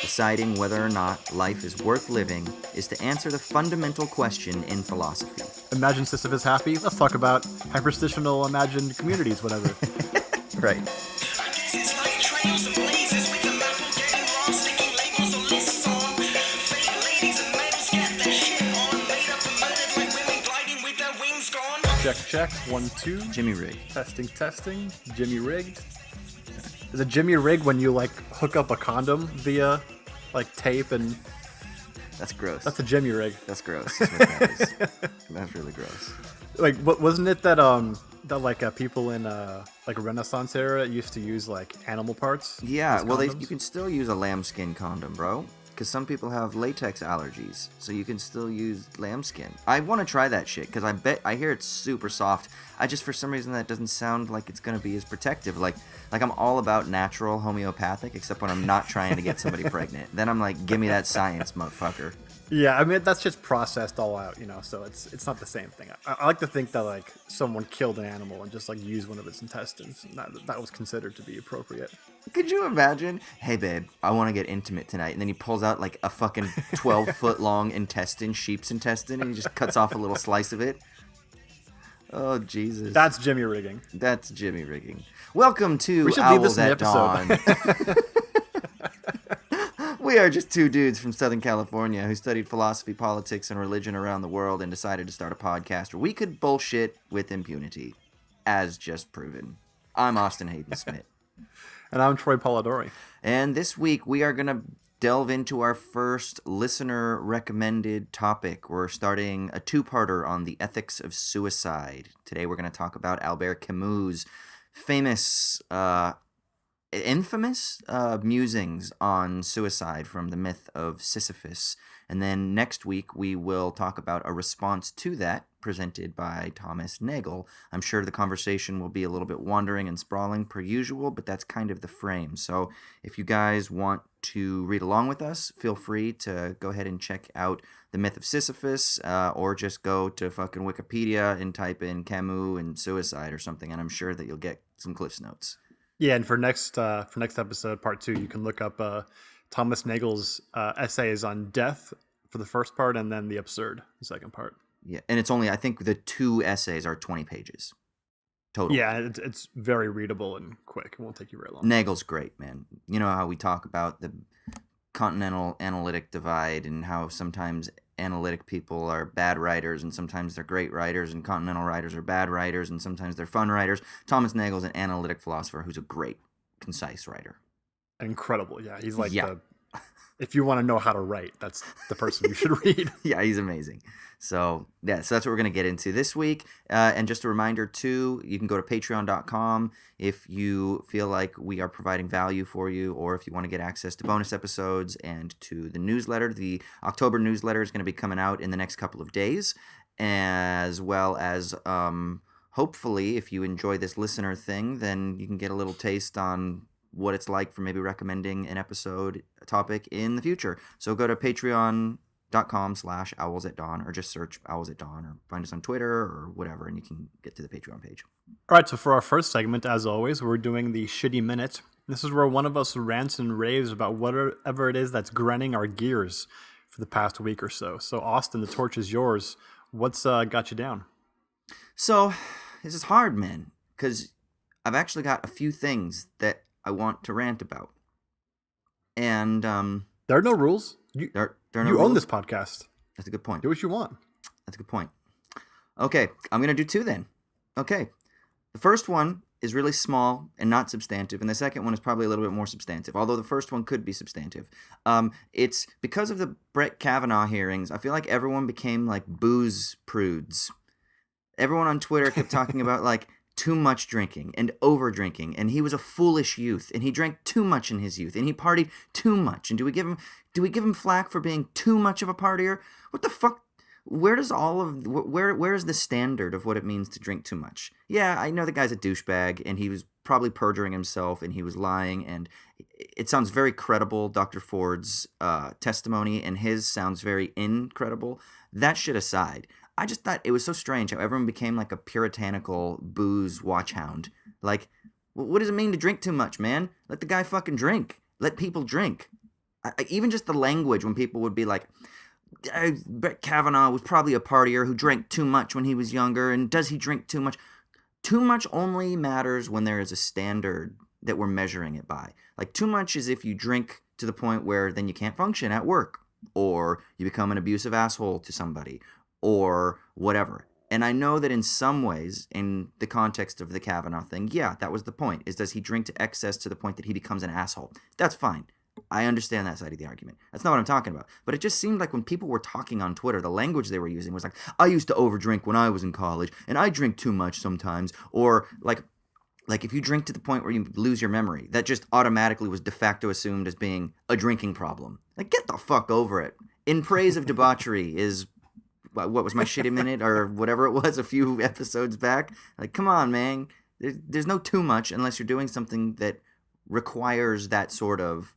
Deciding whether or not life is worth living is to answer the fundamental question in philosophy. Imagine Sisyphus happy. Let's talk about hyperstitional imagined communities, whatever. Right. Check. 1, 2. Jimmy Rig. Testing. Jimmy rigged. Is it Jimmy rig when you like hook up a condom via like tape and? That's gross. That's a Jimmy rig. That's gross. That's what that is. That's really gross. Like, wasn't it that people in like Renaissance era used to use like animal parts? Yeah, well, you can still use a lambskin condom, bro. Because some people have latex allergies, so you can still use lambskin. I want to try that shit because I hear it's super soft. I just for some reason that doesn't sound like it's gonna be as protective. Like I'm all about natural homeopathic, except when I'm not trying to get somebody pregnant. Then I'm like, give me that science, motherfucker. Yeah, I mean that's just processed all out, so it's not the same thing. I like to think that like someone killed an animal and just like used one of its intestines. And that was considered to be appropriate. Could you imagine? Hey babe, I want to get intimate tonight, and then he pulls out like a fucking 12-foot long intestine, sheep's intestine, and he just cuts off a little slice of it. Oh Jesus! That's Jimmy rigging. That's Jimmy rigging. Welcome to We should Owls leave this in the at episode. Dawn. We are just two dudes from Southern California who studied philosophy, politics, and religion around the world and decided to start a podcast where we could bullshit with impunity, as just proven. I'm Austin Hayden Smith. And I'm Troy Polidori. And this week we are going to delve into our first listener-recommended topic. We're starting a two-parter on the ethics of suicide. Today we're going to talk about Albert Camus' famous... infamous musings on suicide from the myth of Sisyphus. And then next week we will talk about a response to that presented by Thomas Nagel. I'm sure the conversation will be a little bit wandering and sprawling per usual, but that's kind of the frame. So if you guys want to read along with us, feel free to go ahead and check out the myth of Sisyphus, or just go to fucking Wikipedia and type in Camus and suicide or something, and I'm sure that you'll get some Cliff's Notes. Yeah, and for next episode, part 2, you can look up Thomas Nagel's essays on death for the first part, and then the absurd, the second part. Yeah, and it's only, I think the 2 essays are 20 pages total. Yeah, it's very readable and quick. It won't take you very long. Nagel's great, man. You know how we talk about the continental analytic divide and how sometimes analytic people are bad writers and sometimes they're great writers, and continental writers are bad writers and sometimes they're fun writers. Thomas Nagel's an analytic philosopher who's a great, concise writer. Incredible, yeah. He's like if you want to know how to write, that's the person you should read. Yeah, he's amazing. So that's what we're going to get into this week. And just a reminder, too, you can go to patreon.com if you feel like we are providing value for you, or if you want to get access to bonus episodes and to the newsletter. The October newsletter is going to be coming out in the next couple of days, as well as hopefully, if you enjoy this listener thing, then you can get a little taste on what it's like for maybe recommending an episode, a topic in the future. So go to patreon.com/Owls at Dawn, or just search Owls at Dawn, or find us on Twitter or whatever, and you can get to the Patreon page. All right, so for our first segment, as always, we're doing the Shitty Minute. This is where one of us rants and raves about whatever it is that's grinding our gears for the past week or so. So, Austin, the torch is yours. What's got you down? So, this is hard, man, because I've actually got a few things that I want to rant about. And there are no rules. There are no you rules. own this podcast. That's a good point. Do what you want. That's a good point. Okay, I'm going to do 2 then. Okay. The first one is really small and not substantive, and the second one is probably a little bit more substantive, although the first one could be substantive. It's because of the Brett Kavanaugh hearings, I feel like everyone became like booze prudes. Everyone on Twitter kept talking about like too much drinking and over drinking, and he was a foolish youth, and he drank too much in his youth, and he partied too much. And do we give him flack for being too much of a partier? What the fuck? Where is the standard of what it means to drink too much? Yeah, I know the guy's a douchebag, and he was probably perjuring himself, and he was lying, and it sounds very credible, Dr. Ford's testimony, and his sounds very incredible. That shit aside, I just thought it was so strange how everyone became like a puritanical booze watchhound. Like, What does it mean to drink too much, man? Let the guy fucking drink. Let people drink. Even just the language when people would be like, Brett Kavanaugh was probably a partier who drank too much when he was younger, and does he drink too much? Too much only matters when there is a standard that we're measuring it by. Like, too much is if you drink to the point where then you can't function at work, or you become an abusive asshole to somebody, or whatever. And I know that in some ways, in the context of the Kavanaugh thing, yeah, that was the point, is does he drink to excess to the point that he becomes an asshole? That's fine. I understand that side of the argument. That's not what I'm talking about. But it just seemed like when people were talking on Twitter, the language they were using was like, I used to overdrink when I was in college, and I drink too much sometimes. Or like if you drink to the point where you lose your memory, that just automatically was de facto assumed as being a drinking problem. Like, get the fuck over it. In praise of debauchery is, what was my shitty minute or whatever it was a few episodes back. Like, come on, man. There's no too much unless you're doing something that requires that sort of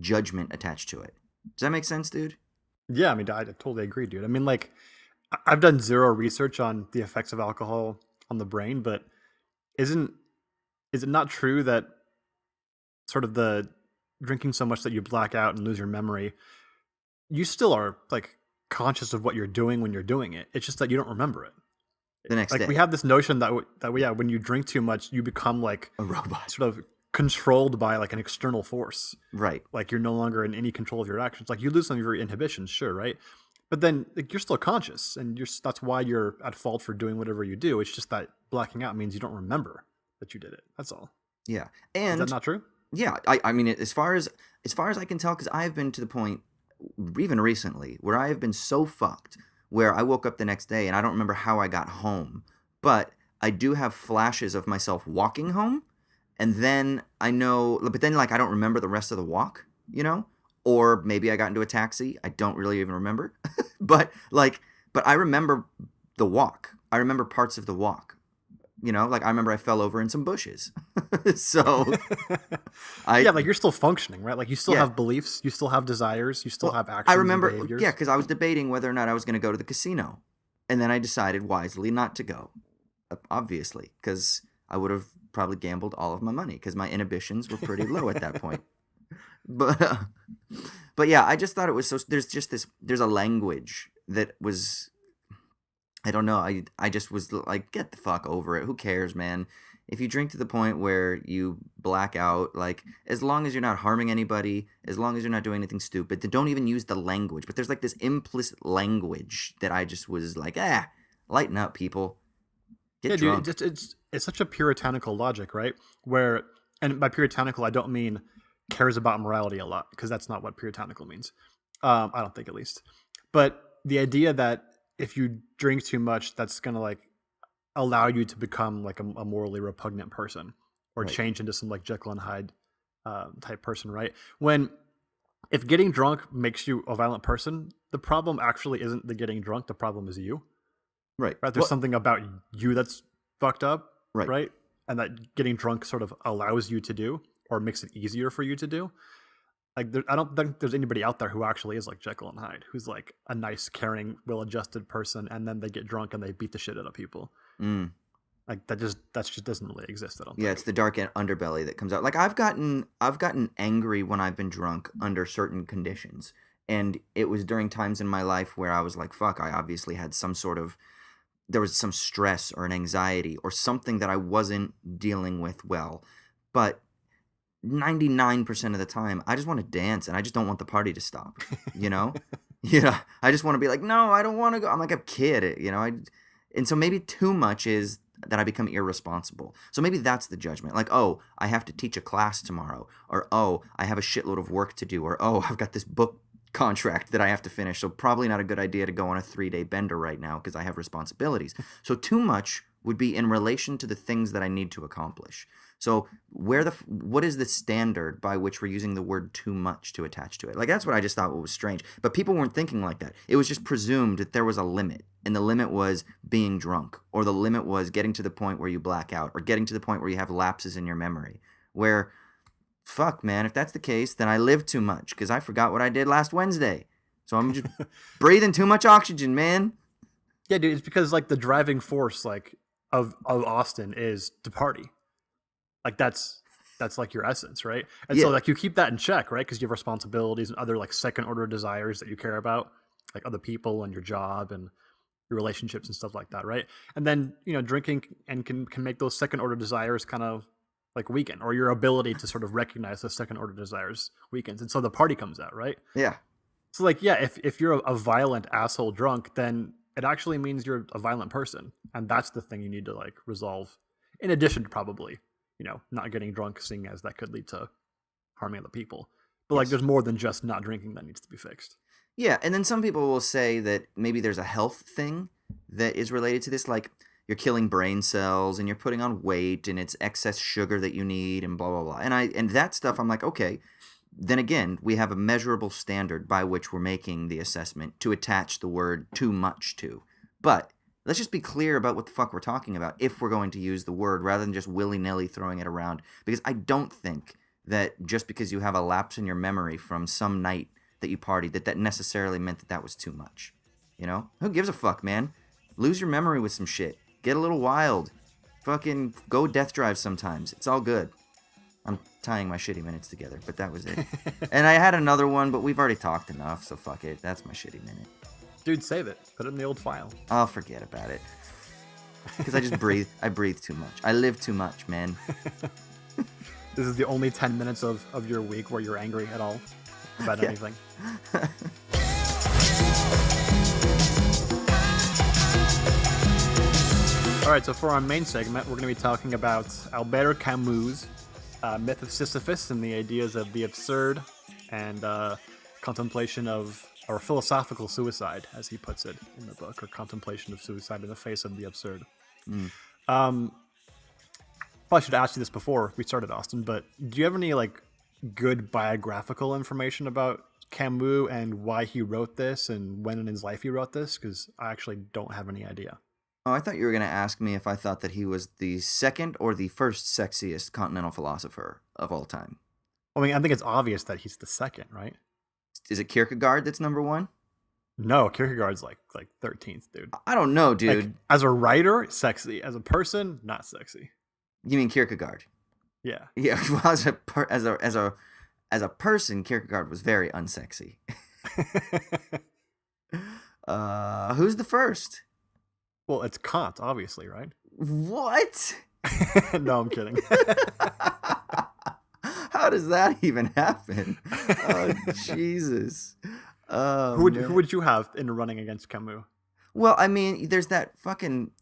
judgment attached to it. Does that make sense, dude? Yeah, I mean, I totally agree, dude. I mean, like, I've done zero research on the effects of alcohol on the brain, but is it not true that sort of the drinking so much that you black out and lose your memory, you still are like conscious of what you're doing when you're doing it. It's just that you don't remember it. The next Like day. we have this notion that when you drink too much, you become like A robot. sort of controlled by like an external force. Right. Like you're no longer in any control of your actions. Like you lose some of your inhibitions, sure, right? But then like, you're still conscious, and that's why you're at fault for doing whatever you do. It's just that blacking out means you don't remember that you did it. That's all. Yeah. Is And that not true? yeah, I mean, as far as I can tell, because I have been to the point, even recently, where I have been so fucked, where I woke up the next day and I don't remember how I got home, but I do have flashes of myself walking home, and then I know, but then like I don't remember the rest of the walk, or maybe I got into a taxi. I don't really even remember, but I remember the walk. I remember parts of the walk. Like I remember I fell over in some bushes. So Yeah, like you're still functioning, right? Like you still Yeah. have beliefs, you still have desires, you still have actions. I remember, and behaviors. yeah, because I was debating whether or not I was going to go to the casino, and then I decided wisely not to go, obviously, because I would have probably gambled all of my money because my inhibitions were pretty low at that point. But yeah, I just thought it was so. There's a language that was, I don't know. I just was like, get the fuck over it. Who cares, man? If you drink to the point where you black out, like, as long as you're not harming anybody, as long as you're not doing anything stupid, then don't even use the language. But there's like this implicit language that I just was like, lighten up, people. Get drunk. Dude, it's such a puritanical logic, right? Where, and by puritanical, I don't mean cares about morality a lot, because that's not what puritanical means. I don't think, at least. But the idea that if you drink too much, that's gonna like allow you to become like a morally repugnant person, or Right. change into some like Jekyll and Hyde type person, right? When if getting drunk makes you a violent person, the problem actually isn't the getting drunk. The problem is you, Right. right? There's Well, something about you that's fucked up, Right. right? And that getting drunk sort of allows you to do, or makes it easier for you to do. Like, I don't think there's anybody out there who actually is like Jekyll and Hyde, who's like a nice, caring, well-adjusted person, and then they get drunk and they beat the shit out of people. Mm. Like that just doesn't really exist. I don't Yeah, think. it's the dark underbelly that comes out. Like I've gotten angry when I've been drunk under certain conditions. And it was during times in my life where I was like, fuck, I obviously had there was some stress or an anxiety or something that I wasn't dealing with well. But 99% of the time, I just want to dance and I just don't want the party to stop, you know? Yeah, I just want to be like, no, I don't want to go. I'm like a kid, and so maybe too much is that I become irresponsible. So maybe that's the judgment. Like, oh, I have to teach a class tomorrow, or oh, I have a shitload of work to do, or oh, I've got this book contract that I have to finish. So probably not a good idea to go on a 3-day bender right now because I have responsibilities. So too much would be in relation to the things that I need to accomplish. So what is the standard by which we're using the word too much to attach to it? Like that's what I just thought was strange. But people weren't thinking like that. It was just presumed that there was a limit, and the limit was being drunk, or the limit was getting to the point where you black out, or getting to the point where you have lapses in your memory. Where, fuck, man, if that's the case, then I live too much because I forgot what I did last Wednesday. So I'm just breathing too much oxygen, man. Yeah, dude, it's because like the driving force like of Austin is to party. Like that's like your essence, right? And so Yeah. like you keep that in check, right? Because you have responsibilities and other like second order desires that you care about, like other people and your job and your relationships and stuff like that, right? And then drinking and can make those second order desires kind of like weaken, or your ability to sort of recognize those second order desires weakens, and so the party comes out, right? Yeah. So like yeah, if you're a violent asshole drunk, then it actually means you're a violent person, and that's the thing you need to like resolve. In addition to probably not getting drunk, seeing as that could lead to harming other people. But like Yes. there's more than just not drinking that needs to be fixed. Yeah, and then some people will say that maybe there's a health thing that is related to this, like you're killing brain cells and you're putting on weight and it's excess sugar that you need and blah blah blah. And that stuff I'm like, okay, then again, we have a measurable standard by which we're making the assessment to attach the word too much to. But let's just be clear about what the fuck we're talking about if we're going to use the word rather than just willy-nilly throwing it around, because I don't think that just because you have a lapse in your memory from some night that you partied that necessarily meant that was too much. Who gives a fuck, man? Lose your memory with some shit. Get a little wild. Fucking go death drive sometimes. It's all good. I'm tying my shitty minutes together, but that was it. And I had another one, but we've already talked enough, so fuck it. That's my shitty minute. Dude, save it. Put it in the old file. I'll forget about it. Because I just breathe. I breathe too much. I live too much, man. This is the only 10 minutes of your week where you're angry at all about anything. All right, so for our main segment, we're going to be talking about Albert Camus' myth of Sisyphus and the ideas of the absurd and contemplation of, or philosophical suicide, as he puts it in the book, or contemplation of suicide in the face of the absurd. Probably should have asked you this before we started, Austin, but do you have any like good biographical information about Camus and why he wrote this and when in his life he wrote this? Because I actually don't have any idea. Oh, I thought you were going to ask me if I thought that he was the second or the first sexiest continental philosopher of all time. I mean, I think it's obvious that he's the second, right? Is it Kierkegaard that's number one? No, Kierkegaard's like 13th, dude. I don't know, dude. Like, as a writer, sexy. As a person, not sexy. You mean Kierkegaard? Yeah. Yeah. Well, as a person, Kierkegaard was very unsexy. Who's the first? Well, it's Kant, obviously, right? What? No, I'm kidding. How does that even happen? Oh, Jesus. Who would you have in running against Camus? Well, I mean, there's that fucking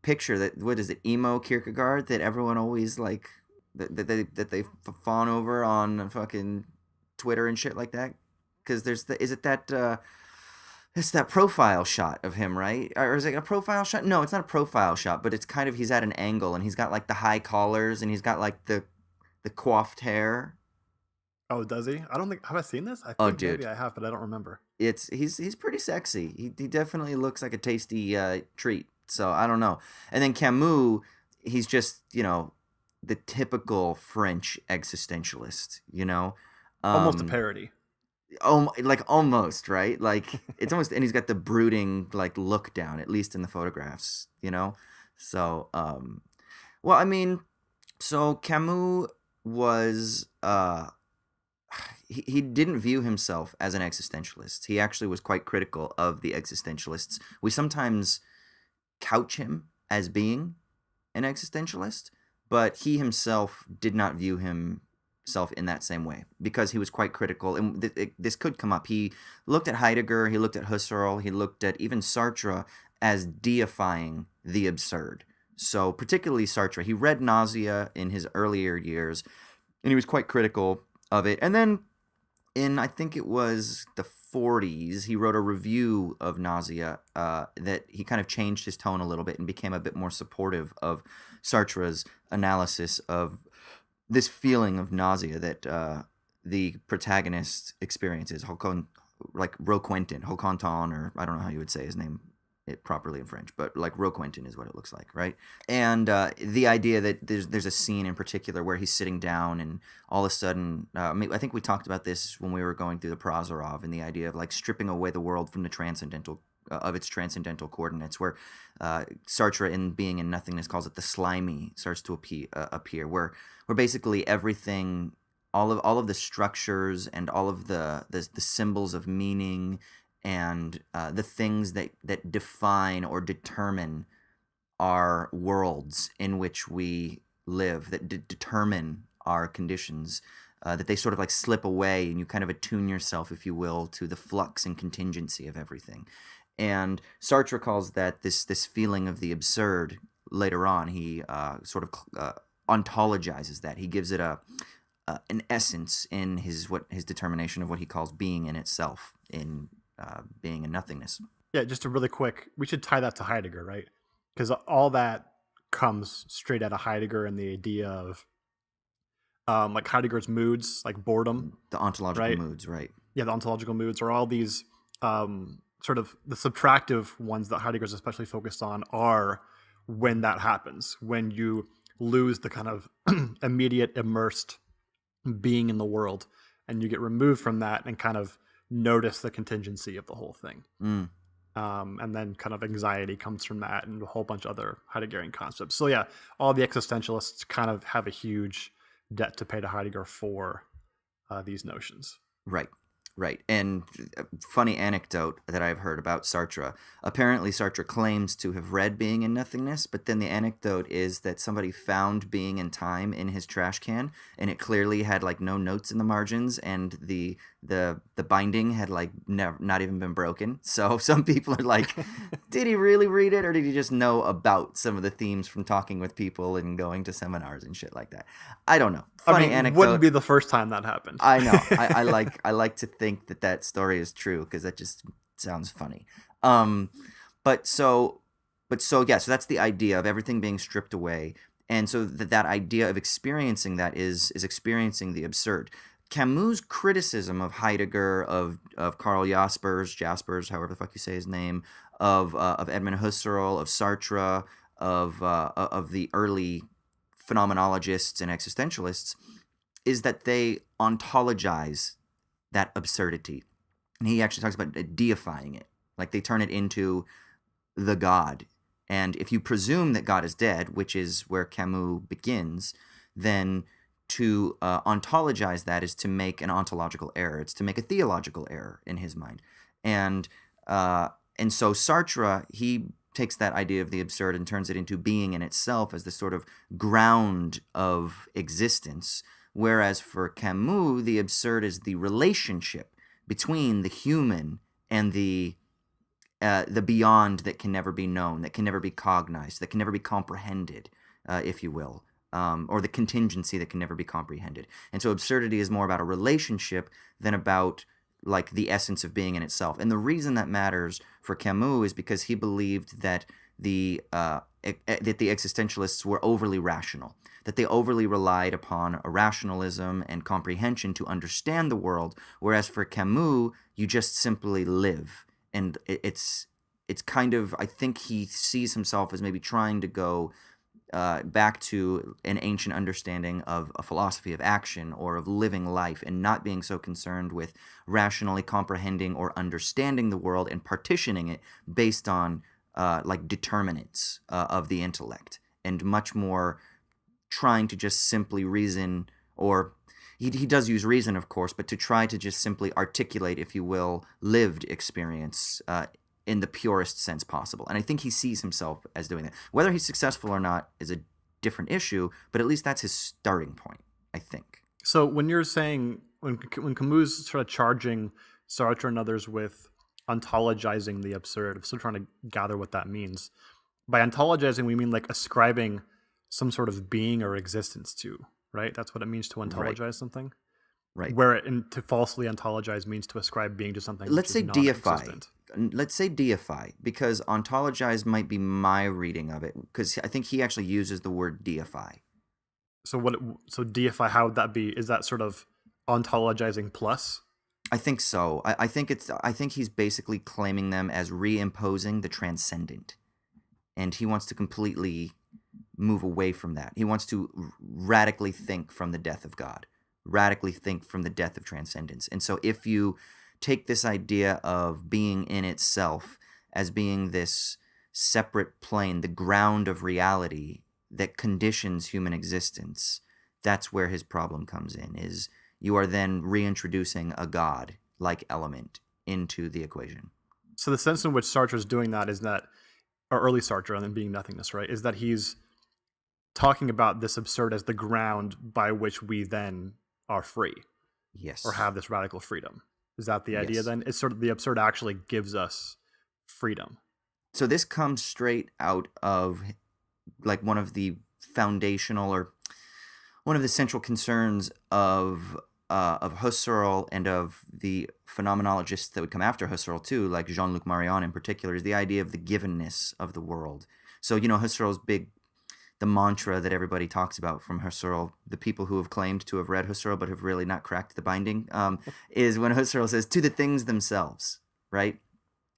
picture that, what is it, emo Kierkegaard, that everyone always like that they fawn over on fucking Twitter and shit like that. Because there's it's that profile shot of him, right? Or is it a profile shot? No, it's not a profile shot, but it's kind of, he's at an angle and he's got like the high collars and he's got like the coiffed hair. Oh, does he? I don't think, have I seen this? I think dude. Maybe I have, but I don't remember. He's pretty sexy. He definitely looks like a tasty treat. So I don't know. And then Camus, he's just, the typical French existentialist, Almost a parody. Oh, like almost, right? Like it's almost, and he's got the brooding like look down, at least in the photographs, So, well, I mean, so Camus was, he didn't view himself as an existentialist. He actually was quite critical of the existentialists. We sometimes couch him as being an existentialist, but he himself did not view himself in that same way because he was quite critical. And this could come up. He looked at Heidegger, he looked at Husserl, he looked at even Sartre as deifying the absurd. So particularly Sartre, he read Nausea in his earlier years, and he was quite critical of it. And then in, I think it was the 40s, he wrote a review of Nausea that he kind of changed his tone a little bit and became a bit more supportive of Sartre's analysis of this feeling of nausea that the protagonist experiences, like Roquentin, Hoconton, or I don't know how you would say his name properly in French, but like Roquentin is what it looks like, right? And the idea that there's a scene in particular where he's sitting down and all of a sudden, I think we talked about this when we were going through the Prozorov, and the idea of like stripping away the world from the transcendental of its transcendental coordinates, where Sartre, in Being and Nothingness, calls it the slimy, starts to appear, where basically everything, all of the structures and all of the symbols of meaning and the things that define or determine our worlds in which we live, that determine our conditions, that they sort of like slip away, and you kind of attune yourself, if you will, to the flux and contingency of everything. And Sartre calls that this feeling of the absurd. Later on, he sort of ontologizes that. He gives it an essence in his determination of what he calls being in itself, in Being and Nothingness. Yeah, just a really quick, we should tie that to Heidegger, right? Because all that comes straight out of Heidegger and the idea of like Heidegger's moods, like boredom. The ontological right? moods, right? Yeah, the ontological moods are all these sort of the subtractive ones that Heidegger's especially focused on are when that happens, when you lose the kind of immediate immersed being in the world and you get removed from that and kind of notice the contingency of the whole thing. And then kind of anxiety comes from that and a whole bunch of other Heideggerian concepts. So yeah, all the existentialists kind of have a huge debt to pay to Heidegger for these notions. Right. And funny anecdote that I've heard about Sartre. Apparently, Sartre claims to have read Being and Nothingness, but then the anecdote is that somebody found Being and Time in his trash can, and it clearly had like no notes in the margins, and the binding had like not even been broken. So some people are like, did he really read it, or did he just know about some of the themes from talking with people and going to seminars and shit like that? I don't know. Funny anecdote. Wouldn't be the first time that happened. I know. I like to think that story is true because that just sounds funny. So that's the idea of everything being stripped away, and so that idea of experiencing that is experiencing the absurd. Camus' criticism of Heidegger, of Karl Jaspers, however the fuck you say his name, of Edmund Husserl, of Sartre, of the early phenomenologists and existentialists, is that they ontologize that absurdity. And he actually talks about deifying it. Like they turn it into the God. And if you presume that God is dead, which is where Camus begins, then to ontologize that is to make an ontological error. It's to make a theological error in his mind. And so Sartre, he takes that idea of the absurd and turns it into being in itself as the sort of ground of existence. Whereas for Camus, the absurd is the relationship between the human and the beyond that can never be known, that can never be cognized, that can never be comprehended, if you will, or the contingency that can never be comprehended. And so absurdity is more about a relationship than about like the essence of being in itself. And the reason that matters for Camus is because he believed that the existentialists were overly rational, that they overly relied upon a rationalism and comprehension to understand the world, whereas for Camus, you just simply live. And it's kind of, I think he sees himself as maybe trying to go back to an ancient understanding of a philosophy of action or of living life, and not being so concerned with rationally comprehending or understanding the world and partitioning it based on like determinants of the intellect, and much more trying to just simply reason, or he does use reason, of course, but to try to just simply articulate, if you will, lived experience in the purest sense possible. And I think he sees himself as doing that. Whether he's successful or not is a different issue, but at least that's his starting point, I think. So when you're saying, when Camus sort of charging Sartre and others with ontologizing the absurd, I'm still trying to gather what that means. By ontologizing, we mean like ascribing some sort of being or existence to, right? That's what it means to ontologize something. Right. Where to falsely ontologize means to ascribe being to something. Let's say deify. Non-existent. Let's say deify, because ontologize might be my reading of it, because I think he actually uses the word deify. So deify, how would that be? Is that sort of ontologizing plus? I think so. I think he's basically claiming them as reimposing the transcendent, and he wants to completely move away from that. He wants to radically think from the death of God, radically think from the death of transcendence. And so if you take this idea of being in itself as being this separate plane, the ground of reality that conditions human existence, that's where his problem comes in, is you are then reintroducing a god-like element into the equation. So the sense in which Sartre's doing that is that, or early Sartre, and then being nothingness, right, is that he's talking about this absurd as the ground by which we then are free Yes. or have this radical freedom. Is that the idea Yes. then? It's sort of the absurd actually gives us freedom. So this comes straight out of like one of the foundational or one of the central concerns of Husserl and of the phenomenologists that would come after Husserl too, like Jean-Luc Marion in particular, is the idea of the givenness of the world. So, Husserl's the mantra that everybody talks about from Husserl, the people who have claimed to have read Husserl but have really not cracked the binding, is when Husserl says, to the things themselves, right?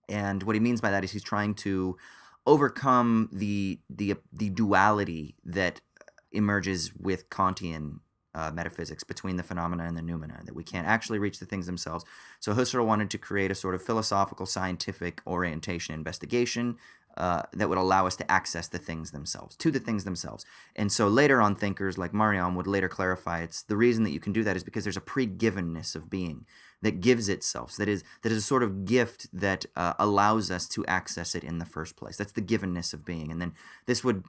And what he means by that is he's trying to overcome the duality that emerges with Kantian metaphysics between the phenomena and the noumena, that we can't actually reach the things themselves. So Husserl wanted to create a sort of philosophical, scientific orientation investigation that would allow us to access the things themselves, to the things themselves. And so later on, thinkers like Mariam would later clarify the reason that you can do that is because there's a pre-givenness of being that gives itself. So that is a sort of gift that allows us to access it in the first place. That's the givenness of being. And then this would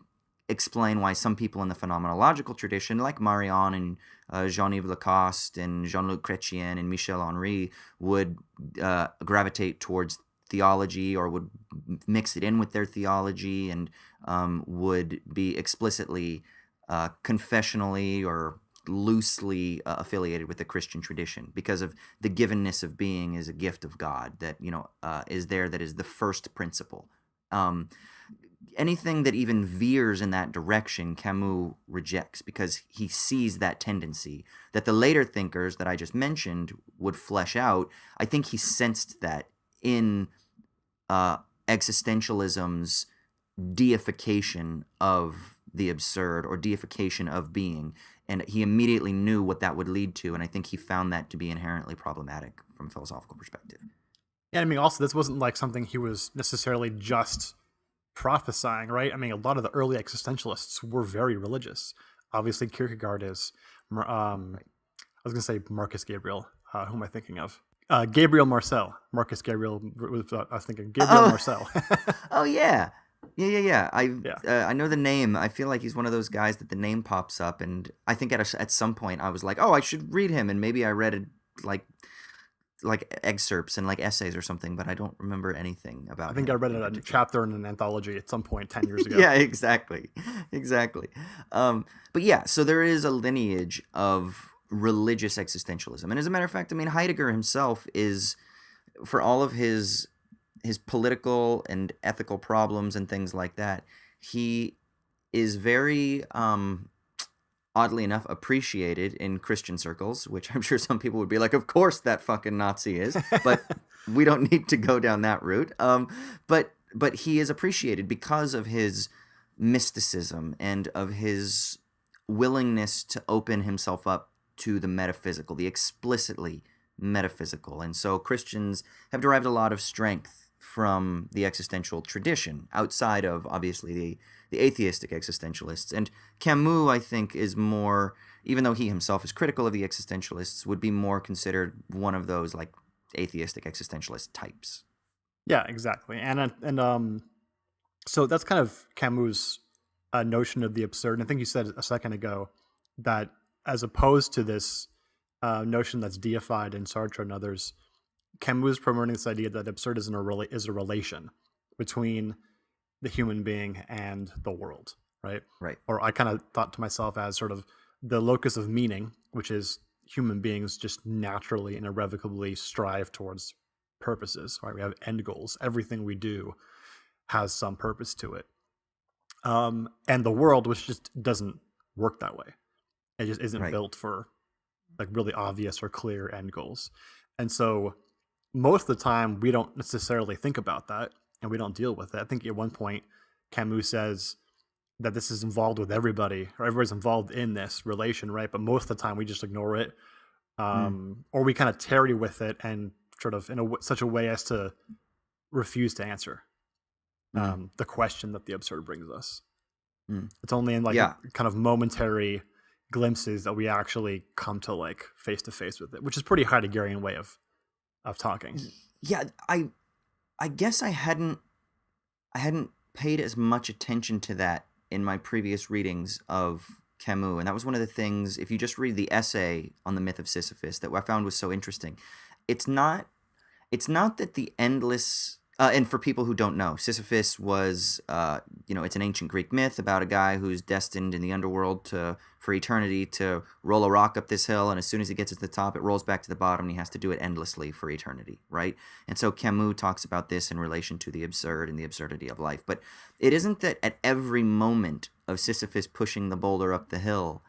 explain why some people in the phenomenological tradition, like Marion and Jean-Yves Lacoste and Jean-Luc Chrétien and Michel Henry, would gravitate towards theology or would mix it in with their theology and would be explicitly confessionally or loosely affiliated with the Christian tradition because of the givenness of being is a gift of God that is there, that is the first principle. Anything that even veers in that direction, Camus rejects because he sees that tendency that the later thinkers that I just mentioned would flesh out. I think he sensed that in existentialism's deification of the absurd or deification of being, and he immediately knew what that would lead to, and I think he found that to be inherently problematic from a philosophical perspective. Yeah, I mean, also, this wasn't like something he was necessarily just prophesying, right? I mean, a lot of the early existentialists were very religious. Obviously, Kierkegaard is. I was going to say Marcus Gabriel. Who am I thinking of? Gabriel Marcel. Marcus Gabriel. I was thinking Gabriel Marcel. Oh yeah. I know the name. I feel like he's one of those guys that the name pops up, and I think at some point I was like, oh, I should read him, and maybe I read it like excerpts and like essays or something, but I don't remember anything about. I think I read a chapter in an anthology at some point 10 years ago. Yeah, exactly. But yeah, so there is a lineage of religious existentialism, and as a matter of fact, I mean, Heidegger himself is, for all of his political and ethical problems and things like that, he is very oddly enough appreciated in Christian circles, which I'm sure some people would be like, of course that fucking Nazi is, but we don't need to go down that route. But he is appreciated because of his mysticism and of his willingness to open himself up to the metaphysical, the explicitly metaphysical. And so Christians have derived a lot of strength from the existential tradition outside of, obviously, the atheistic existentialists. And Camus, I think, is more, even though he himself is critical of the existentialists, would be more considered one of those like atheistic existentialist types. Yeah, exactly. And so that's kind of Camus' notion of the absurd. And I think you said a second ago that as opposed to this notion that's deified in Sartre and others, Camus is promoting this idea that absurd is a relation between the human being and the world, right? Right. Or I kind of thought to myself as sort of the locus of meaning, which is human beings just naturally and irrevocably strive towards purposes, right? We have end goals. Everything we do has some purpose to it. And the world, which just doesn't work that way. It just isn't built for like really obvious or clear end goals. And so most of the time we don't necessarily think about that and we don't deal with it. I think at one point Camus says that this is involved with everybody, or everybody's involved in this relation, right? But most of the time we just ignore it, or we kind of tarry with it and sort of in such a way as to refuse to answer. Mm. the question that the absurd brings us. Mm. It's only in like Yeah. kind of momentary glimpses that we actually come to like face to face with it, which is pretty Heideggerian way of talking. Yeah, I guess I hadn't paid as much attention to that in my previous readings of Camus, and that was one of the things. If you just read the essay on the myth of Sisyphus, that I found was so interesting, it's not it's not that the endless and for people who don't know, Sisyphus was it's an ancient Greek myth about a guy who's destined in the underworld for eternity to roll a rock up this hill, and as soon as he gets to the top, it rolls back to the bottom, and he has to do it endlessly for eternity, right? And so Camus talks about this in relation to the absurd and the absurdity of life. But it isn't that at every moment of Sisyphus pushing the boulder up the hill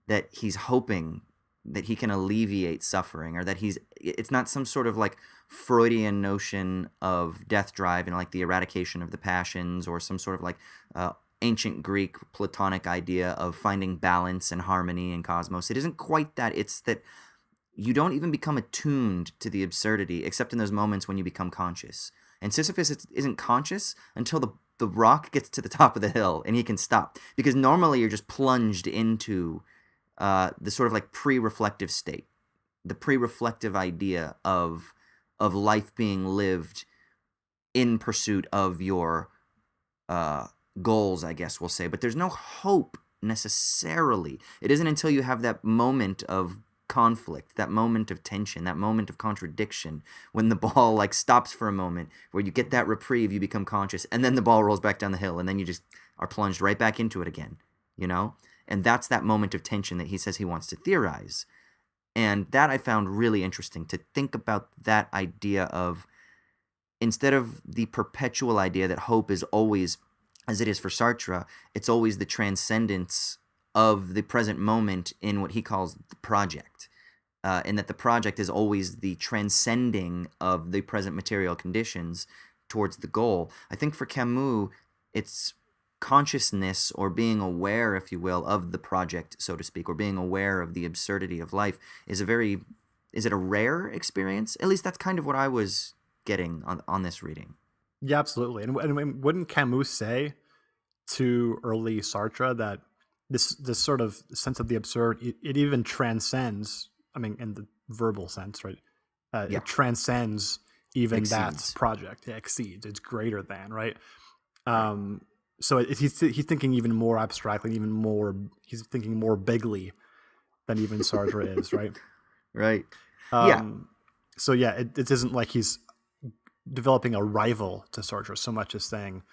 that he's hoping that he can alleviate suffering, or that it's not some sort of like Freudian notion of death drive and like the eradication of the passions, or some sort of like ancient Greek Platonic idea of finding balance and harmony in cosmos. It isn't quite that. It's that you don't even become attuned to the absurdity except in those moments when you become conscious. And Sisyphus isn't conscious until the rock gets to the top of the hill and he can stop, because normally you're just plunged into the sort of like pre-reflective state, the pre-reflective idea of life being lived in pursuit of your goals, I guess we'll say. But there's no hope necessarily. It isn't until you have that moment of conflict, that moment of tension, that moment of contradiction, when the ball like stops for a moment, where you get that reprieve, you become conscious, and then the ball rolls back down the hill, and then you just are plunged right back into it again, you know? And that's that moment of tension that he says he wants to theorize. And that I found really interesting, to think about that idea of, instead of the perpetual idea that hope is always, as it is for Sartre, it's always the transcendence of the present moment in what he calls the project. And that the project is always the transcending of the present material conditions towards the goal. I think for Camus, it's consciousness, or being aware, if you will, of the project, so to speak, or being aware of the absurdity of life is a rare experience? At least that's kind of what I was getting on this reading. Yeah, absolutely. And wouldn't Camus say to early Sartre that this sort of sense of the absurd, it even transcends, I mean, in the verbal sense, right? Yeah. It transcends even Exceeds. that project. It exceeds. It's greater than, right? So he's thinking even more abstractly, he's thinking more bigly than even Sartre is, right? Right. Yeah. So yeah, it isn't like he's developing a rival to Sartre so much as saying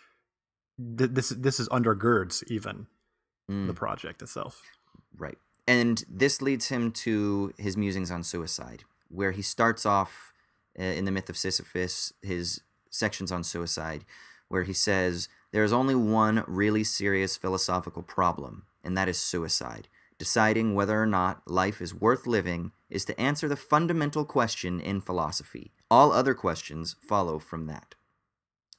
this is undergirds even the project itself. Right. And this leads him to his musings on suicide, where he starts off in the myth of Sisyphus, his sections on suicide, where he says, there is only one really serious philosophical problem, and that is suicide. Deciding whether or not life is worth living is to answer the fundamental question in philosophy. All other questions follow from that.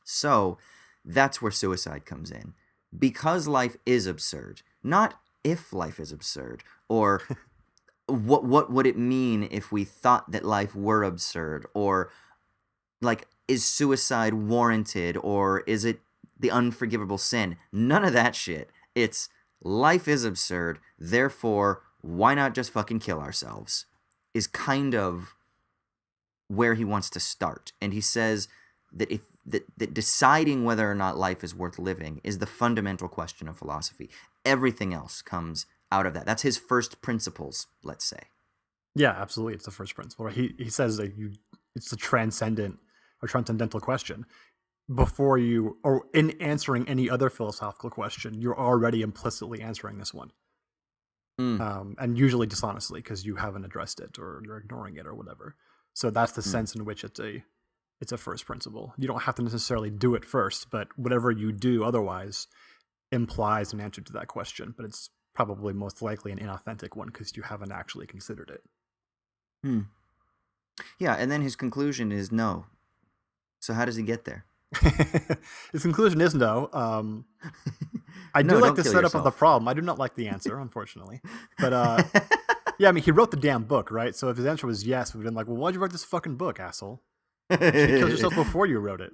So that's where suicide comes in. Because life is absurd, not if life is absurd, or what would it mean if we thought that life were absurd, or like, is suicide warranted, or is it the unforgivable sin? None of that shit. It's life is absurd, therefore why not just fucking kill ourselves, is kind of where he wants to start. And he says that that deciding whether or not life is worth living is the fundamental question of philosophy. Everything else comes out of that. That's his first principles, let's say. Yeah, absolutely. It's the first principle. Right? He says that it's the transcendental question. Before you, or in answering any other philosophical question, you're already implicitly answering this one. And usually dishonestly, because you haven't addressed it, or you're ignoring it, or whatever. So that's the sense in which it's a first principle. You don't have to necessarily do it first, but whatever you do otherwise implies an answer to that question. But it's probably most likely an inauthentic one because you haven't actually considered it. Yeah, and then his conclusion is no. So how does he get there? His conclusion is no. I do like the setup of the problem. I do not like the answer, unfortunately. But yeah, I mean, he wrote the damn book, right? So if his answer was yes, we've been like, well, why'd you write this fucking book, asshole? You should have killed yourself before you wrote it.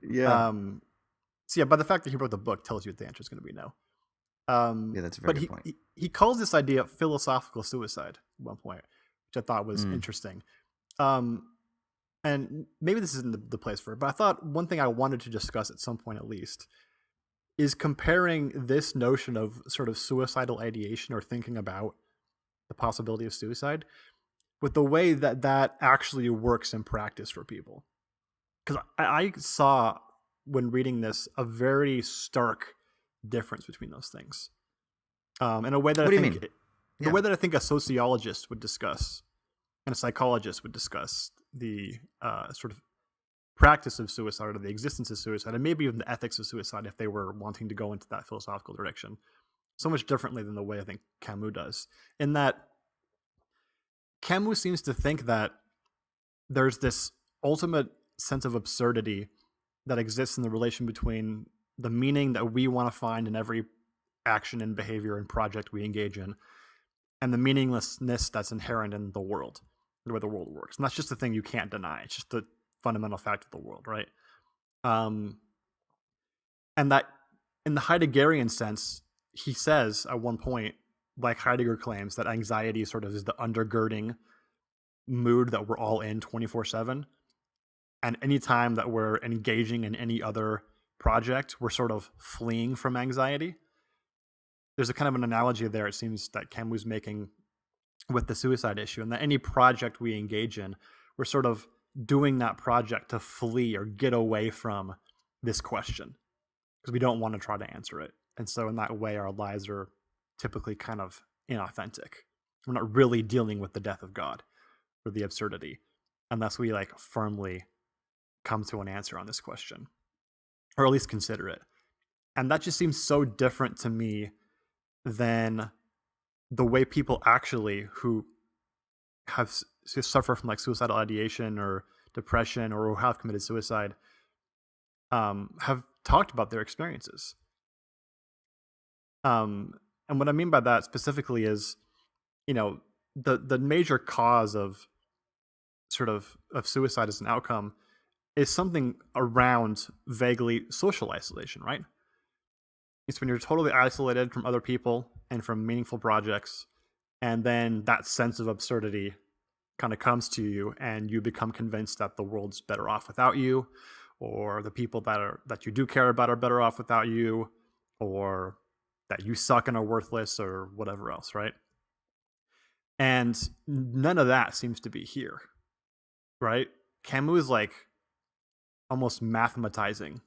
Yeah. So yeah, by the fact that he wrote the book tells you the answer is going to be no. Yeah, that's a very But good point. he calls this idea philosophical suicide at one point, which I thought was Mm. interesting. And maybe this isn't the place for it, but I thought one thing I wanted to discuss at some point at least is comparing this notion of sort of suicidal ideation or thinking about the possibility of suicide with the way that that actually works in practice for people. Because I saw when reading this a very stark difference between those things. In a way that What do you mean? in a Yeah. way that I think a sociologist would discuss and a psychologist would discuss the sort of practice of suicide or the existence of suicide, and maybe even the ethics of suicide if they were wanting to go into that philosophical direction, so much differently than the way I think Camus does. In that, Camus seems to think that there's this ultimate sense of absurdity that exists in the relation between the meaning that we want to find in every action and behavior and project we engage in and the meaninglessness that's inherent in the world, the way the world works. And that's just the thing you can't deny. It's just the fundamental fact of the world, right? And that in the Heideggerian sense, he says at one point, like Heidegger claims, that anxiety sort of is the undergirding mood that we're all in 24/7. And anytime that we're engaging in any other project, we're sort of fleeing from anxiety. There's a kind of an analogy there, it seems, that Camus making with the suicide issue, and that any project we engage in, we're sort of doing that project to flee or get away from this question because we don't want to try to answer it. And so in that way, our lives are typically kind of inauthentic. We're not really dealing with the death of God or the absurdity unless we like firmly come to an answer on this question, or at least consider it. And that just seems so different to me than the way people actually who have suffer from like suicidal ideation or depression or who have committed suicide have talked about their experiences. And what I mean by that specifically is, you know, the major cause of sort of suicide as an outcome is something around vaguely social isolation, right? It's when you're totally isolated from other people and from meaningful projects, and then that sense of absurdity kind of comes to you, and you become convinced that the world's better off without you, or the people that you do care about are better off without you, or that you suck and are worthless, or whatever else, right? And none of that seems to be here, right? Camus is like almost mathematizing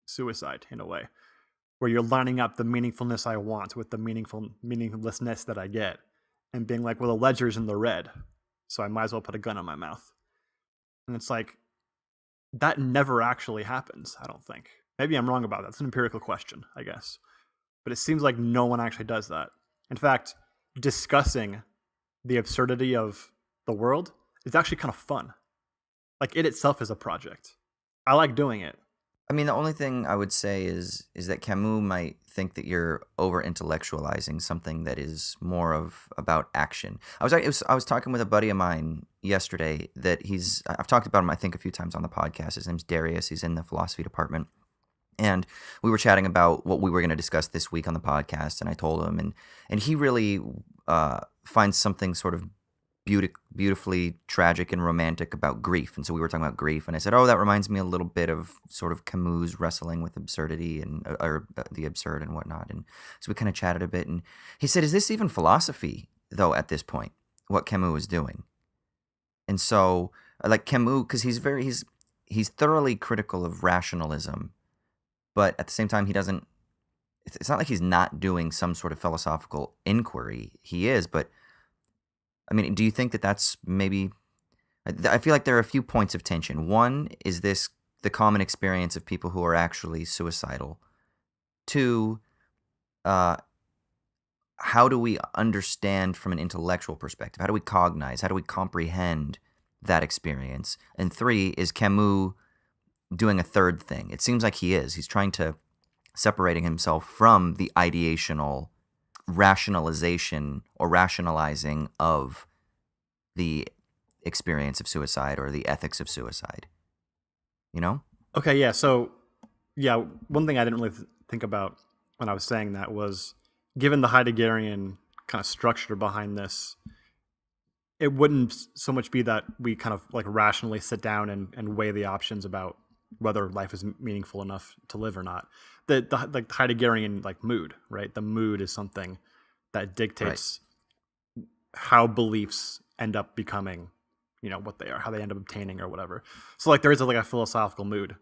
suicide in a way, where you're lining up the meaningfulness I want with the meaninglessness that I get, and being like, well, the ledger's in the red, so I might as well put a gun in my mouth. And it's like, that never actually happens, I don't think. Maybe I'm wrong about that. It's an empirical question, I guess. But it seems like no one actually does that. In fact, discussing the absurdity of the world is actually kind of fun. Like, it itself is a project. I like doing it. I mean, the only thing I would say is that Camus might think that you're over intellectualizing something that is more of about action. I was talking with a buddy of mine yesterday that I've talked about him I think a few times on the podcast. His name's Darius. He's in the philosophy department, and we were chatting about what we were going to discuss this week on the podcast. And I told him, and he really finds something sort of beautifully tragic and romantic about grief. And so we were talking about grief, and I said, oh, that reminds me a little bit of sort of Camus wrestling with absurdity and or the absurd and whatnot. And so we kind of chatted a bit, and he said, is this even philosophy though at this point, what Camus is doing? And so like Camus, because he's thoroughly critical of rationalism, but at the same time it's not like he's not doing some sort of philosophical inquiry. He is, but I mean, do you think that that's maybe... I feel like there are a few points of tension. One, is this the common experience of people who are actually suicidal? Two, how do we understand from an intellectual perspective? How do we cognize? How do we comprehend that experience? And three, is Camus doing a third thing? It seems like he is. He's trying to separating himself from the ideational rationalization or rationalizing of the experience of suicide or the ethics of suicide, you know? Okay, yeah. So Yeah, one thing I didn't really think about when I was saying that was, given the Heideggerian kind of structure behind this, it wouldn't so much be that we kind of like rationally sit down and weigh the options about whether life is meaningful enough to live or not. The like Heideggerian like mood, right? The mood is something that Right. dictates how beliefs end up becoming, what they are, how they end up obtaining or whatever. So like there is like a philosophical mood,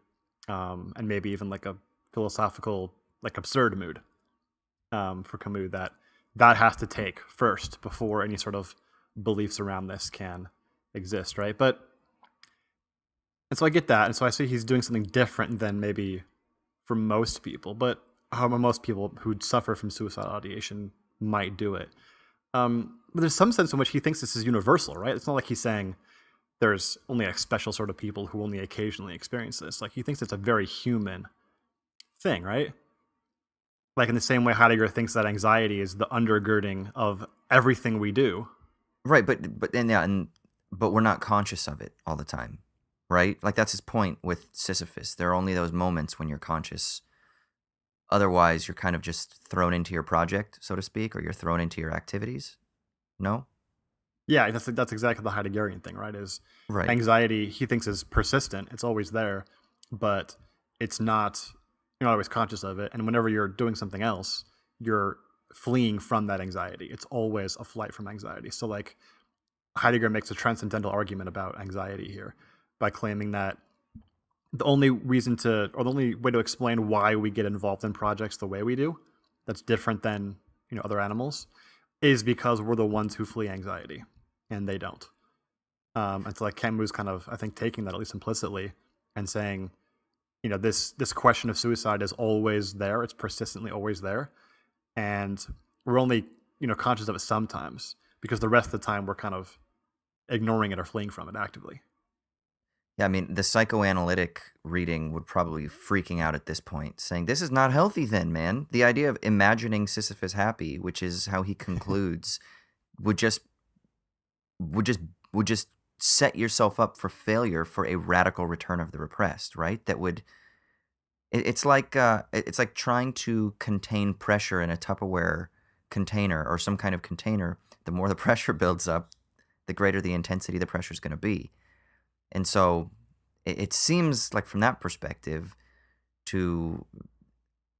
and maybe even like a philosophical like absurd mood, for Camus, that has to take first before any sort of beliefs around this can exist, right? And so I get that, and so I see he's doing something different than maybe for most people, but how most people who suffer from suicidal ideation might do it. But there's some sense in which he thinks this is universal, right? It's not like he's saying there's only a special sort of people who only occasionally experience this. Like he thinks it's a very human thing, right? Like in the same way Heidegger thinks that anxiety is the undergirding of everything we do. Right, but we're not conscious of it all the time, right? Like that's his point with Sisyphus. There are only those moments when you're conscious. Otherwise, you're kind of just thrown into your project, so to speak, or you're thrown into your activities. No? Yeah, that's exactly the Heideggerian thing, right? Is Right. anxiety he thinks is persistent. It's always there, but it's not, you're not always conscious of it. And whenever you're doing something else, you're fleeing from that anxiety. It's always a flight from anxiety. So like Heidegger makes a transcendental argument about anxiety here by claiming that the only reason to, or the only way to explain why we get involved in projects the way we do, that's different than other animals, is because we're the ones who flee anxiety, and they don't. And so like Camus kind of, I think, taking that at least implicitly and saying, this question of suicide is always there. It's persistently always there, and we're only conscious of it sometimes because the rest of the time we're kind of ignoring it or fleeing from it actively. Yeah, I mean, the psychoanalytic reading would probably be freaking out at this point, saying, "This is not healthy then, man." The idea of imagining Sisyphus happy, which is how he concludes, would just would just would just set yourself up for failure for a radical return of the repressed, right? That would it's like trying to contain pressure in a Tupperware container or some kind of container. The more the pressure builds up, the greater the intensity the pressure is going to be. And so it seems like from that perspective to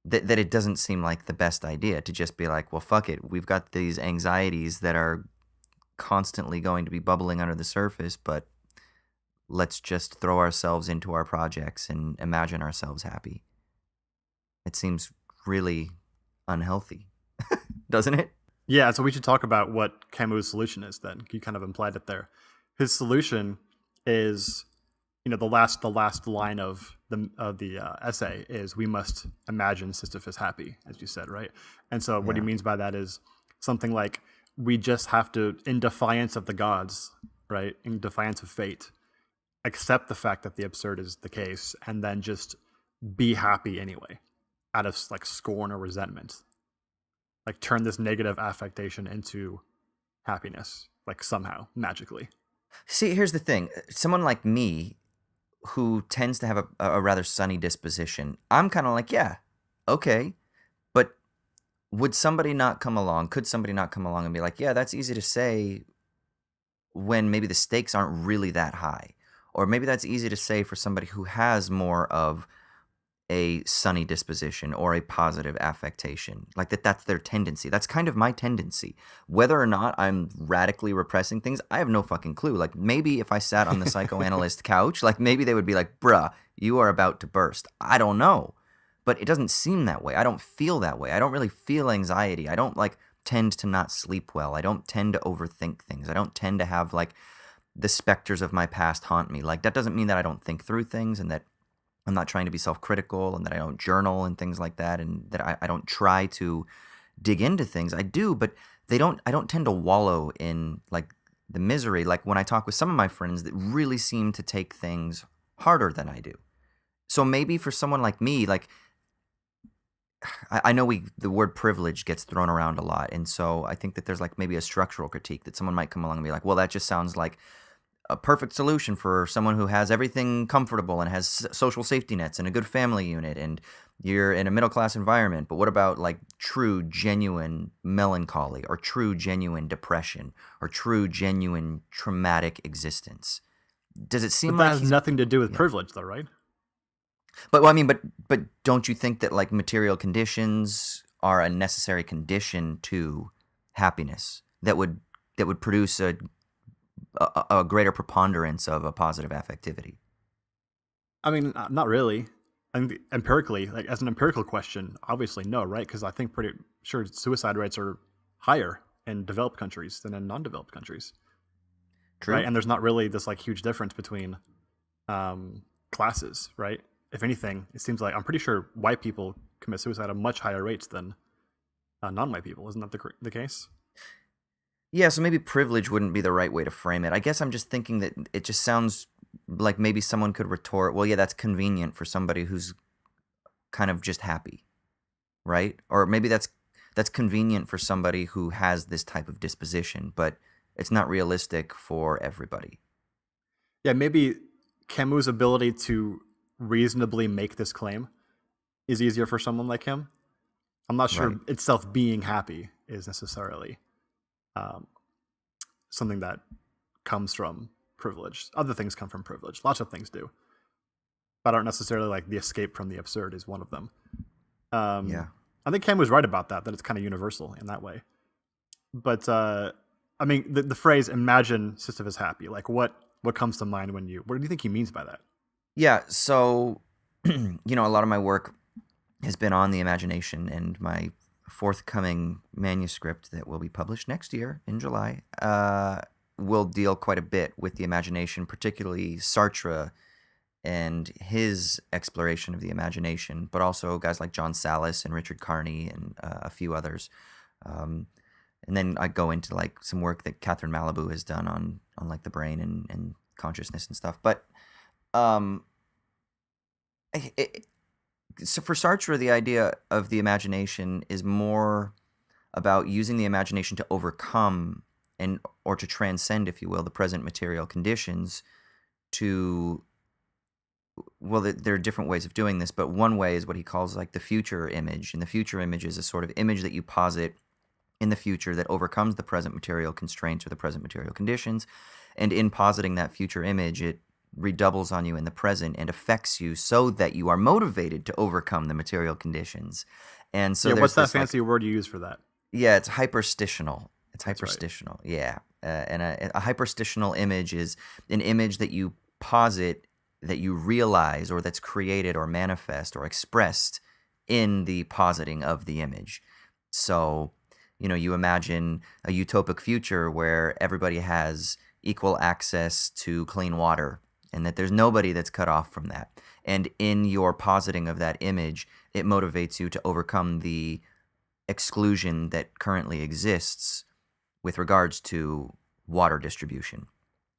that it doesn't seem like the best idea to just be like, well, fuck it. We've got these anxieties that are constantly going to be bubbling under the surface, but let's just throw ourselves into our projects and imagine ourselves happy. It seems really unhealthy, doesn't it? Yeah, so we should talk about what Camus' solution is then. You kind of implied it there. His solution is, the last line of the essay is, we must imagine Sisyphus happy, as you said, right? And so what he Yeah. means by that is something like, we just have to, in defiance of the gods, right, in defiance of fate, accept the fact that the absurd is the case, and then just be happy anyway, out of like scorn or resentment. Like turn this negative affectation into happiness, like somehow magically. See, here's the thing. Someone like me who tends to have a rather sunny disposition, I'm kind of like, yeah, okay. But would somebody not come along? Could somebody not come along and be like, yeah, that's easy to say when maybe the stakes aren't really that high? Or maybe that's easy to say for somebody who has more of a sunny disposition or a positive affectation, like that's their tendency. That's kind of my tendency. Whether or not I'm radically repressing things, I have no fucking clue. Like maybe if I sat on the psychoanalyst couch, like maybe they would be like, bruh, you are about to burst. I don't know, but it doesn't seem that way. I don't feel that way. I don't really feel anxiety. I don't like tend to not sleep well. I don't tend to overthink things. I don't tend to have like the specters of my past haunt me. Like that doesn't mean that I don't think through things and that I'm not trying to be self-critical and that I don't journal and things like that and that I don't try to dig into things. I do, but I don't tend to wallow in like the misery. Like when I talk with some of my friends that really seem to take things harder than I do. So maybe for someone like me, like I know the word privilege gets thrown around a lot. And so I think that there's like maybe a structural critique that someone might come along and be like, well, that just sounds like a perfect solution for someone who has everything comfortable and has social safety nets and a good family unit, and you're in a middle class environment. But what about like true, genuine melancholy, or true, genuine depression, or true, genuine traumatic existence? Does it But seem that like has he's nothing to do with yeah. privilege, though, right? But well, I mean, but don't you think that like material conditions are a necessary condition to happiness that would produce a greater preponderance of a positive affectivity? I mean, not really. I think empirically, like as an empirical question, obviously no, right? Because I think pretty sure suicide rates are higher in developed countries than in non-developed countries, right? True. And there's not really this like huge difference between classes, right? If anything, it seems like I'm pretty sure white people commit suicide at much higher rates than non-white people. Isn't that the case? Yeah, so maybe privilege wouldn't be the right way to frame it. I guess I'm just thinking that it just sounds like maybe someone could retort, well, yeah, that's convenient for somebody who's kind of just happy, right? Or maybe that's convenient for somebody who has this type of disposition, but it's not realistic for everybody. Yeah, maybe Camus' ability to reasonably make this claim is easier for someone like him. I'm not Right. sure itself being happy is necessarily um, something that comes from privilege. Other things come from privilege. Lots of things do. But I don't necessarily like the escape from the absurd is one of them. Yeah. I think Camus was right about that it's kind of universal in that way. But I mean, the phrase "imagine Sisyphus happy," like what comes to mind when what do you think he means by that? Yeah, so a lot of my work has been on the imagination, and my forthcoming manuscript that will be published next year in July will deal quite a bit with the imagination, particularly Sartre and his exploration of the imagination, but also guys like John Sallis and Richard Carney and a few others. Um, and then I go into like some work that Catherine Malibu has done on like the brain and consciousness and stuff. But um, it, so for Sartre, the idea of the imagination is more about using the imagination to overcome or to transcend, if you will, the present material conditions to well, there are different ways of doing this, but one way is what he calls like the future image. And the future image is a sort of image that you posit in the future that overcomes the present material constraints or the present material conditions. And in positing that future image, it redoubles on you in the present and affects you so that you are motivated to overcome the material conditions. And so Yeah, there's what's that this like, fancy word you use for that? yeah, it's hyperstitional. It's That's right. hyperstitional. Yeah. And a hyperstitional image is an image that you posit, that you realize, or that's created or manifest or expressed in the positing of the image. So, you imagine a utopic future where everybody has equal access to clean water and that there's nobody that's cut off from that. And in your positing of that image, it motivates you to overcome the exclusion that currently exists with regards to water distribution,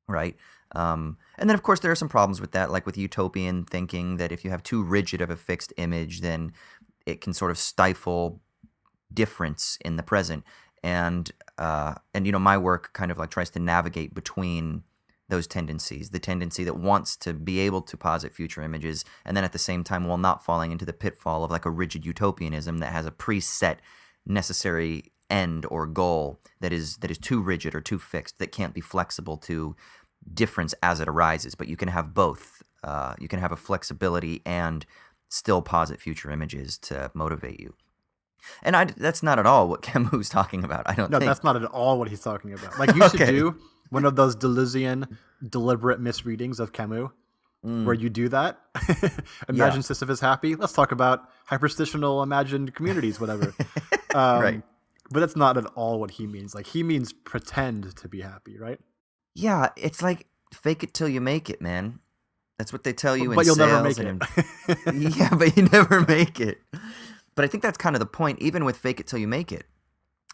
right? And then, of course, there are some problems with that, like with utopian thinking, that if you have too rigid of a fixed image, then it can sort of stifle difference in the present. And my work kind of like tries to navigate between those tendencies, the tendency that wants to be able to posit future images, and then at the same time while not falling into the pitfall of like a rigid utopianism that has a preset necessary end or goal that is too rigid or too fixed, that can't be flexible to difference as it arises. But you can have both. You can have a flexibility and still posit future images to motivate you. And that's not at all what Camus was talking about, I don't No, think. that's not at all what he's talking about. Like you should Okay. do one of those Deleuzian deliberate misreadings of Camus, where you do that. Imagine Yeah. Sisyphus happy. Let's talk about hyperstitional imagined communities, whatever. Right. But that's not at all what he means. Like he means pretend to be happy, right? Yeah, it's like fake it till you make it, man. That's what they tell you in But you'll never sales make it. yeah, but you never make it. But I think that's kind of the point, even with fake it till you make it.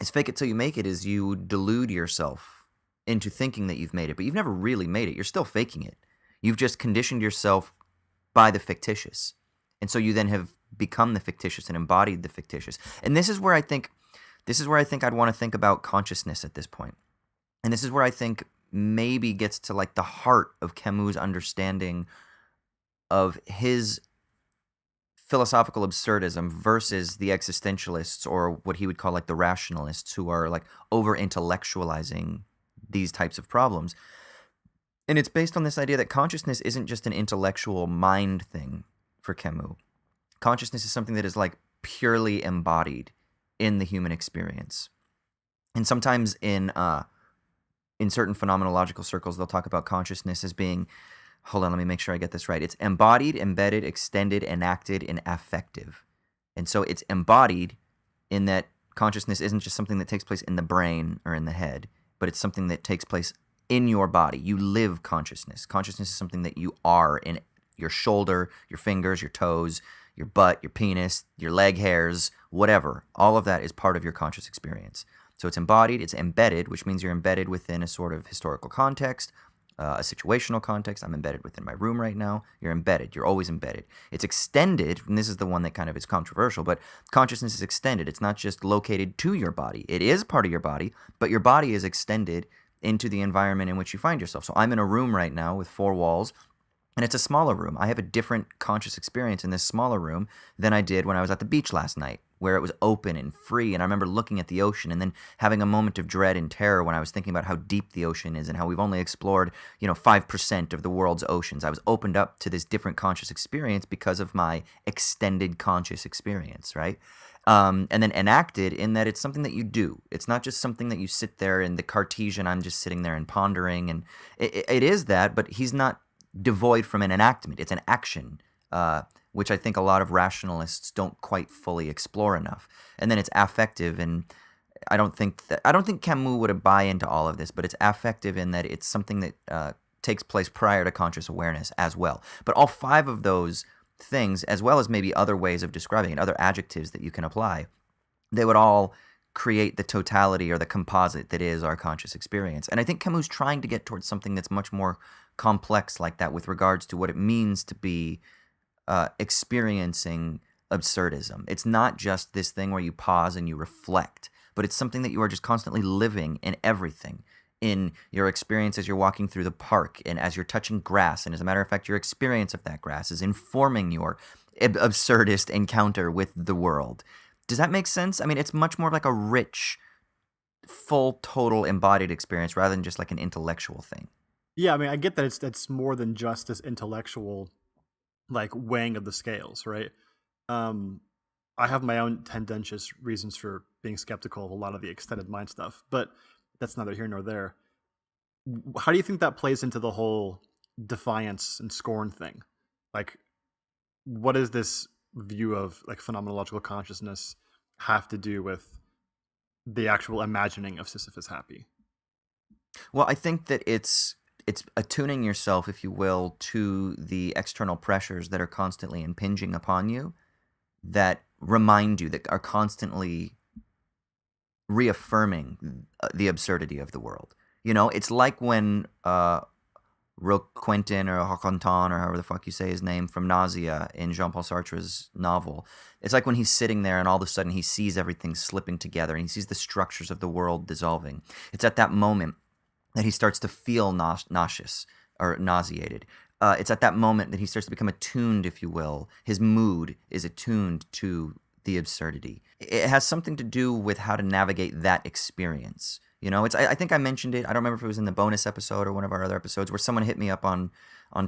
Is fake it till you make it is you delude yourself into thinking that you've made it, but you've never really made it. You're still faking it. You've just conditioned yourself by the fictitious. And so you then have become the fictitious and embodied the fictitious. And this is where I think I'd want to think about consciousness at this point. And this is where I think maybe gets to like the heart of Camus' understanding of his philosophical absurdism versus the existentialists, or what he would call like the rationalists, who are like over intellectualizing these types of problems. And it's based on this idea that consciousness isn't just an intellectual mind thing for Camus. Consciousness is something that is like purely embodied in the human experience. And sometimes in certain phenomenological circles, they'll talk about consciousness as being, hold on, let me make sure I get this right. It's embodied, embedded, extended, enacted, and affective. And so it's embodied in that consciousness isn't just something that takes place in the brain or in the head, but it's something that takes place in your body. You live consciousness. Consciousness is something that you are in your shoulder, your fingers, your toes, your butt, your penis, your leg hairs, whatever. All of that is part of your conscious experience. So it's embodied, it's embedded, which means you're embedded within a sort of historical context, a situational context. I'm embedded within my room right now. You're embedded. You're always embedded. It's extended, and this is the one that kind of is controversial, but consciousness is extended. It's not just located to your body. It is part of your body, but your body is extended into the environment in which you find yourself. So I'm in a room right now with 4 walls, and it's a smaller room. I have a different conscious experience in this smaller room than I did when I was at the beach last night, where it was open and free. And I remember looking at the ocean and then having a moment of dread and terror when I was thinking about how deep the ocean is and how we've only explored, 5% of the world's oceans. I was opened up to this different conscious experience because of my extended conscious experience, right? And then enacted in that it's something that you do. It's not just something that you sit there in the Cartesian, I'm just sitting there and pondering. And it is that, but he's not devoid from an enactment. It's an action, which I think a lot of rationalists don't quite fully explore enough. And then it's affective, and I don't think Camus would buy into all of this, but it's affective in that it's something that takes place prior to conscious awareness as well. But all 5 of those things, as well as maybe other ways of describing it, other adjectives that you can apply, they would all create the totality or the composite that is our conscious experience. And I think Camus is trying to get towards something that's much more complex like that with regards to what it means to be experiencing absurdism. It's not just this thing where you pause and you reflect, but it's something that you are just constantly living in everything. In your experience as you're walking through the park and as you're touching grass. And as a matter of fact, your experience of that grass is informing your absurdist encounter with the world. Does that make sense? I mean, it's much more like a rich, full, total embodied experience rather than just like an intellectual thing. Yeah, I mean, I get that it's more than just this intellectual, like, weighing of the scales, right? I have my own tendentious reasons for being skeptical of a lot of the extended mind stuff, but that's neither here nor there. How do you think that plays into the whole defiance and scorn thing? Like, what does this view of like phenomenological consciousness have to do with the actual imagining of Sisyphus happy? Well, I think that it's attuning yourself, if you will, to the external pressures that are constantly impinging upon you, that remind you, that are constantly reaffirming the absurdity of the world. It's like when Quentin or Roquentin, or however the fuck you say his name, from Nausea in Jean-Paul Sartre's novel. It's like when he's sitting there and all of a sudden he sees everything slipping together and he sees the structures of the world dissolving. It's at that moment that he starts to feel nauseous or nauseated. It's at that moment that he starts to become attuned, if you will. His mood is attuned to the absurdity. It has something to do with how to navigate that experience. I think I mentioned it. I don't remember if it was in the bonus episode or one of our other episodes, where someone hit me up on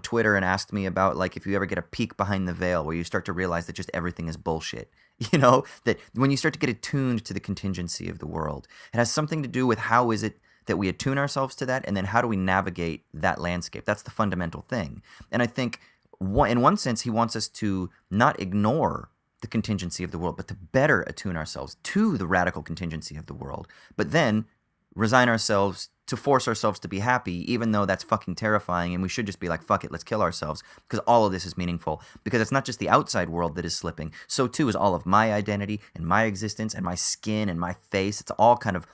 Twitter and asked me about, like, if you ever get a peek behind the veil where you start to realize that just everything is bullshit. That when you start to get attuned to the contingency of the world, it has something to do with how is it that we attune ourselves to that, and then how do we navigate that landscape? That's the fundamental thing. And I think in one sense, he wants us to not ignore the contingency of the world, but to better attune ourselves to the radical contingency of the world. But then resign ourselves to force ourselves to be happy, even though that's fucking terrifying, and we should just be like, fuck it, let's kill ourselves, because all of this is meaningful. Because it's not just the outside world that is slipping. So too is all of my identity and my existence and my skin and my face. It's all kind of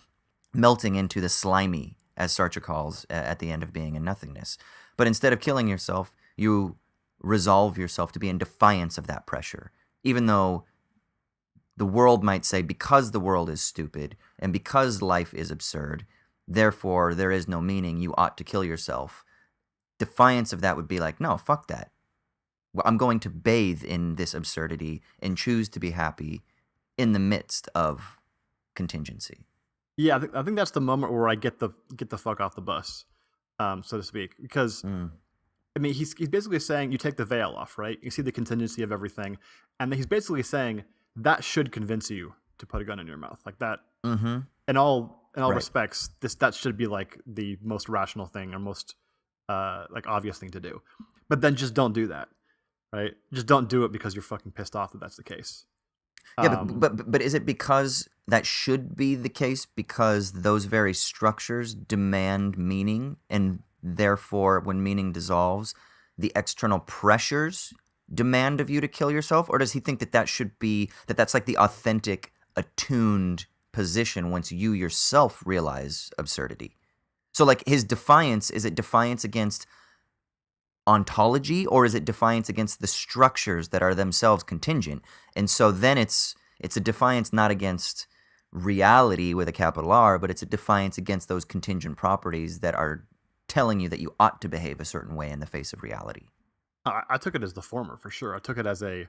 melting into the slimy, as Sartre calls, at the end of being in nothingness. But instead of killing yourself, you resolve yourself to be in defiance of that pressure, even though the world might say, because the world is stupid and because life is absurd, therefore there is no meaning, you ought to kill yourself. Defiance of that would be like, no, fuck that. I'm going to bathe in this absurdity and choose to be happy in the midst of contingency. Yeah, I think that's the moment where I get the fuck off the bus, so to speak, because I mean he's basically saying you take the veil off, right? You see the contingency of everything, and he's basically saying that should convince you to put a gun in your mouth, like that. Mm-hmm. In all Right. respects, that should be like the most rational thing or most like obvious thing to do. But then just don't do that, right? Just don't do it because you're fucking pissed off that that's the case. Yeah, but is it because that should be the case because those very structures demand meaning, and therefore when meaning dissolves, the external pressures demand of you to kill yourself? Or does he think that that should be, that's like the authentic, attuned position once you yourself realize absurdity? So like his defiance, is it defiance against ontology, or is it defiance against the structures that are themselves contingent? And so then it's a defiance not against reality with a capital R, but it's a defiance against those contingent properties that are telling you that you ought to behave a certain way in the face of reality. I took it as the former for sure. I took it as a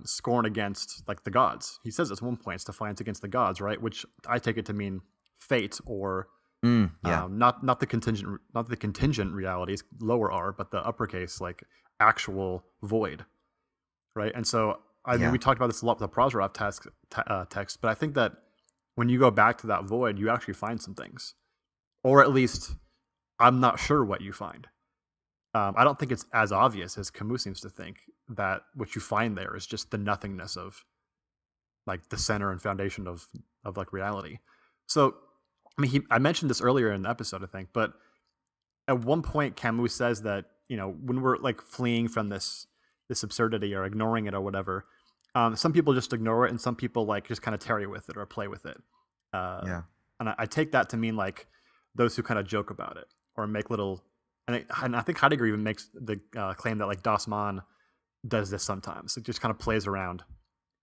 scorn against like the gods. He says at one point it's defiance against the gods, right? Which I take it to mean fate or Yeah. not the contingent realities, lower R, but the uppercase, like actual void, right? And so I mean, Yeah. we talked about this a lot with the Prozorov text, but I think that when you go back to that void, you actually find some things, or at least I'm not sure what you find. I don't think it's as obvious as Camus seems to think that what you find there is just the nothingness of like the center and foundation of like reality. So I mean, I mentioned this earlier in the episode, I think, but at one point Camus says that, you know, when we're like fleeing from this absurdity or ignoring it or whatever, some people just ignore it and some people like just kind of tarry with it or play with it. Yeah. And I take that to mean like those who kind of joke about it or make little, and I think Heidegger even makes the claim that like Das Mann does this sometimes. It just kind of plays around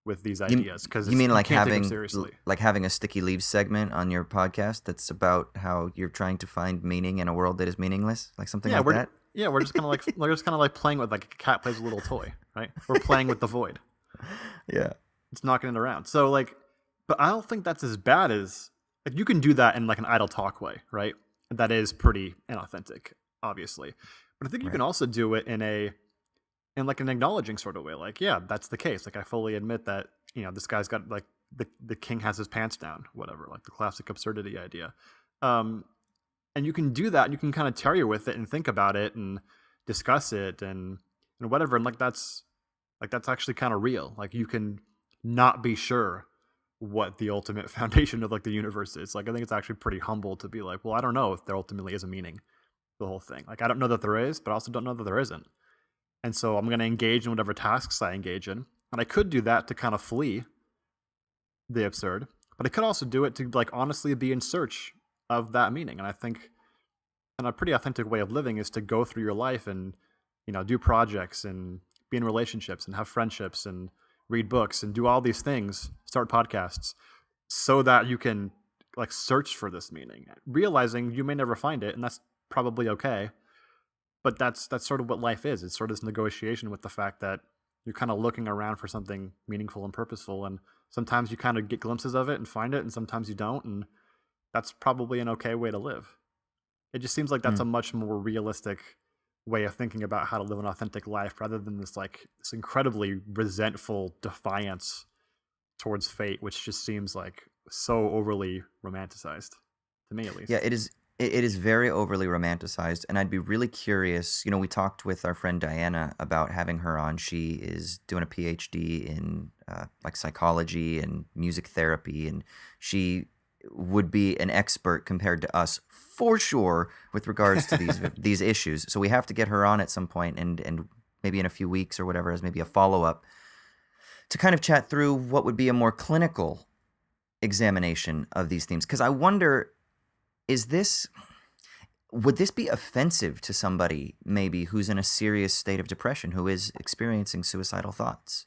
with these ideas because You mean like can't take them having seriously. like having a sticky leaves segment on your podcast that's about how you're trying to find meaning in a world that is meaningless, like something like that? We're just kind of like we're just kind of like playing with like a cat plays a little toy, right? We're playing with the void. Yeah. It's knocking it around. So like, but I don't think that's as bad as like you can do that in like an idle talk way, right? That is pretty inauthentic, obviously. But I think you can also do it in like an acknowledging sort of way. Like, yeah, that's the case. Like I fully admit that, you know, this guy's got like the king has his pants down, whatever, like the classic absurdity idea. And you can do that and you can kind of tarry with it and think about it and discuss it and whatever. And like that's actually kind of real. Like you can not be sure what the ultimate foundation of like the universe is. Like I think it's actually pretty humble to be like, well, I don't know if there ultimately is a meaning to the whole thing. Like I don't know that there is, but I also don't know that there isn't. And so I'm going to engage in whatever tasks I engage in. And I could do that to kind of flee the absurd, but I could also do it to like honestly be in search of that meaning. And I think a pretty authentic way of living is to go through your life and, you know, do projects and be in relationships and have friendships and read books and do all these things, start podcasts, so that you can like search for this meaning, realizing you may never find it, and that's probably okay. But that's sort of what life is. It's sort of this negotiation with the fact that you're kind of looking around for something meaningful and purposeful, and sometimes you kind of get glimpses of it and find it, and sometimes you don't, and that's probably an okay way to live. It just seems like that's a much more realistic way of thinking about how to live an authentic life, rather than this incredibly resentful defiance towards fate, which just seems like so overly romanticized to me, at least. Yeah, it is. It is very overly romanticized, and I'd be really curious. You know, we talked with our friend Diana about having her on. She is doing a PhD in like psychology and music therapy, and she would be an expert compared to us for sure with regards to these issues. So we have to get her on at some point, and maybe in a few weeks or whatever, as maybe a follow up to kind of chat through what would be a more clinical examination of these themes. Because I wonder, would this be offensive to somebody maybe who's in a serious state of depression, who is experiencing suicidal thoughts?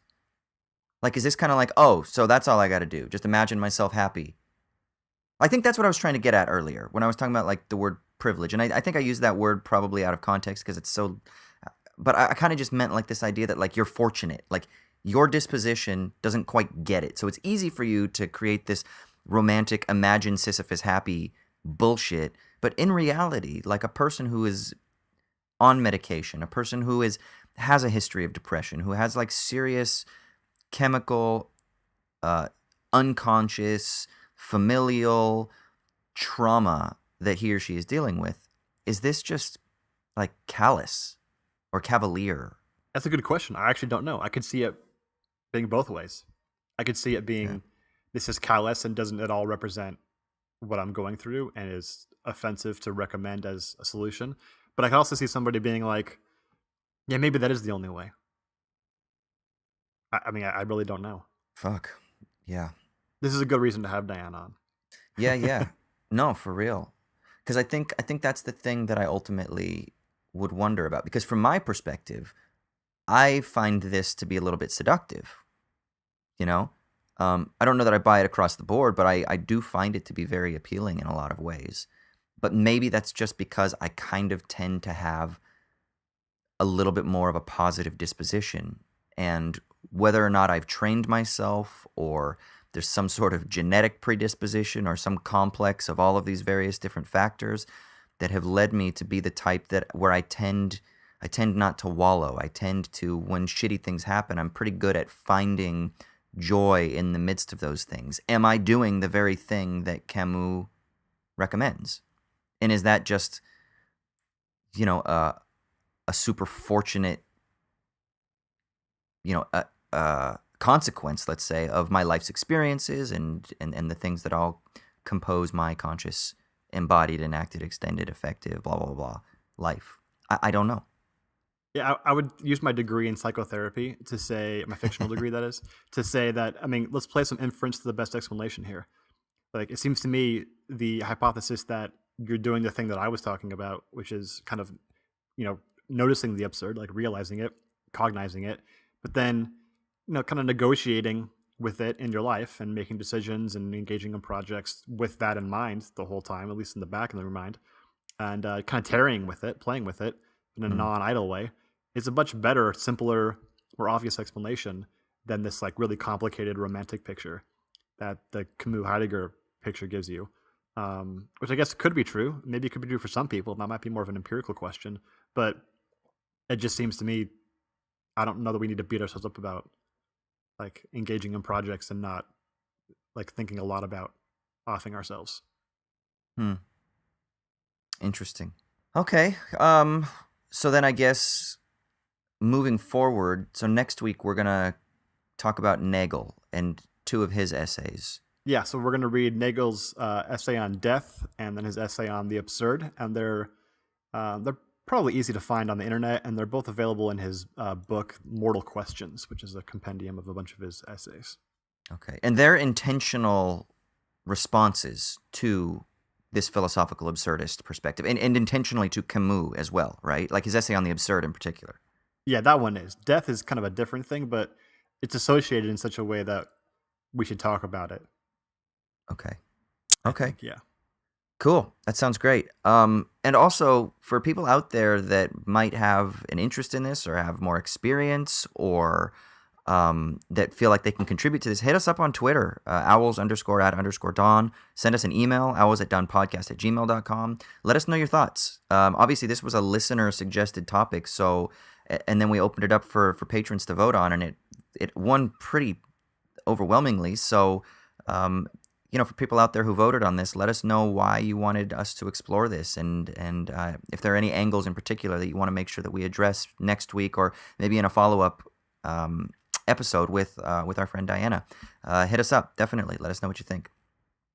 Like, is this kind of like, oh, so that's all I got to do? Just imagine myself happy. I think that's what I was trying to get at earlier when I was talking about like the word privilege, and I think I used that word probably out of context because it's so. But I kind of just meant like this idea that like you're fortunate, like your disposition doesn't quite get it, so it's easy for you to create this romantic, imagine Sisyphus happy bullshit. But in reality, like a person who is on medication, a person who is has a history of depression, who has like serious chemical, uh, unconscious, familial trauma that he or she is dealing with, is this just like callous or cavalier? That's a good question. I actually don't know. I could see it being both ways. I could see it Yeah. being this is callous and doesn't at all represent what I'm going through and is offensive to recommend as a solution. But I could also see somebody being like, yeah, maybe that is the only way. I mean, I really don't know. Fuck. Yeah. This is a good reason to have Diane on. Yeah, yeah. No, for real. Because I think that's the thing that I ultimately would wonder about. Because from my perspective, I find this to be a little bit seductive. You know, I don't know that I buy it across the board, but I do find it to be very appealing in a lot of ways. But maybe that's just because I kind of tend to have a little bit more of a positive disposition. And whether or not I've trained myself or there's some sort of genetic predisposition or some complex of all of these various different factors that have led me to be the type that where I tend not to wallow. I tend to, when shitty things happen, I'm pretty good at finding joy in the midst of those things. Am I doing the very thing that Camus recommends? And is that just, a super fortunate, consequence, let's say, of my life's experiences and the things that all compose my conscious, embodied, enacted, extended, effective, blah, blah, blah, blah life? I don't know. Yeah, I would use my degree in psychotherapy to say, my fictional degree, that is, to say that, I mean, let's play some inference to the best explanation here. Like, it seems to me the hypothesis that you're doing the thing that I was talking about, which is kind of, noticing the absurd, like realizing it, cognizing it, but then, kind of negotiating with it in your life and making decisions and engaging in projects with that in mind the whole time, at least in the back of your mind, and kind of tarrying with it, playing with it in a Mm. non-idle way, is a much better, simpler, more obvious explanation than this like really complicated romantic picture that the Camus Heidegger picture gives you. Which I guess could be true. Maybe it could be true for some people. That might be more of an empirical question, but it just seems to me, I don't know that we need to beat ourselves up about like engaging in projects and not like thinking a lot about offing ourselves. Hmm. Interesting. Okay. So then I guess moving forward, so next week we're gonna talk about Nagel and two of his essays. Yeah, so we're going to read Nagel's essay on death and then his essay on the absurd, and they're probably easy to find on the internet, and they're both available in his book Mortal Questions, which is a compendium of a bunch of his essays. Okay. And they're intentional responses to this philosophical absurdist perspective, and intentionally to Camus as well, right? Like his essay on the absurd in particular. Yeah, that one is. Death is kind of a different thing, but it's associated in such a way that we should talk about it. Okay. I Okay. think, yeah. Cool. That sounds great. And also for people out there that might have an interest in this or have more experience or that feel like they can contribute to this, hit us up on Twitter, owls_at_dawn. Send us an email, owls@dawnpodcast@gmail.com. Let us know your thoughts. Obviously, this was a listener suggested topic, so and then we opened it up for patrons to vote on, and it won pretty overwhelmingly. So, for people out there who voted on this, let us know why you wanted us to explore this, and if there are any angles in particular that you want to make sure that we address next week, or maybe in a follow-up episode with our friend Diana. Hit us up, definitely. Let us know what you think.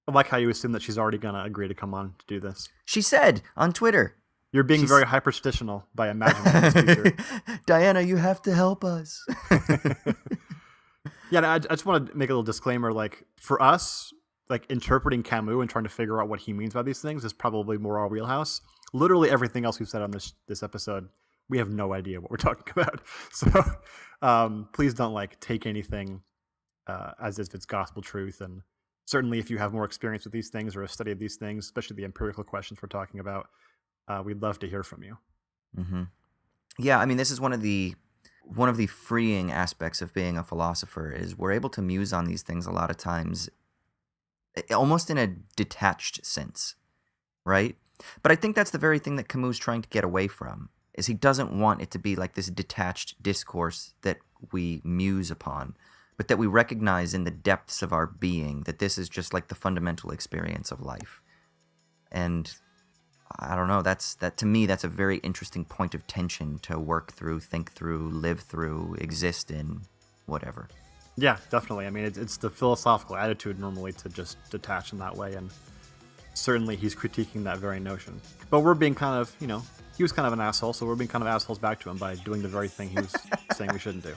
I like how you assume that she's already going to agree to come on to do this. She said on Twitter. You're being very hyperstitional by imagining this future. Diana, you have to help us. Yeah, I just want to make a little disclaimer. Like, for us, like interpreting Camus and trying to figure out what he means by these things is probably more our wheelhouse. Literally everything else we've said on this episode, we have no idea what we're talking about. So please don't like take anything as if it's gospel truth and certainly if you have more experience with these things or have studied these things, especially the empirical questions we're talking about, we'd love to hear from you. Mm-hmm. Yeah, I mean, this is one of the freeing aspects of being a philosopher is we're able to muse on these things a lot of times, almost in a detached sense, right? But I think that's the very thing that Camus is trying to get away from, is he doesn't want it to be like this detached discourse that we muse upon, but that we recognize in the depths of our being that this is just like the fundamental experience of life. And I don't know, that to me, that's a very interesting point of tension to work through, think through, live through, exist in, whatever. Yeah, definitely. I mean, it's the philosophical attitude normally to just detach in that way, and certainly he's critiquing that very notion. But we're being kind of, he was kind of an asshole, so we're being kind of assholes back to him by doing the very thing he was saying we shouldn't do.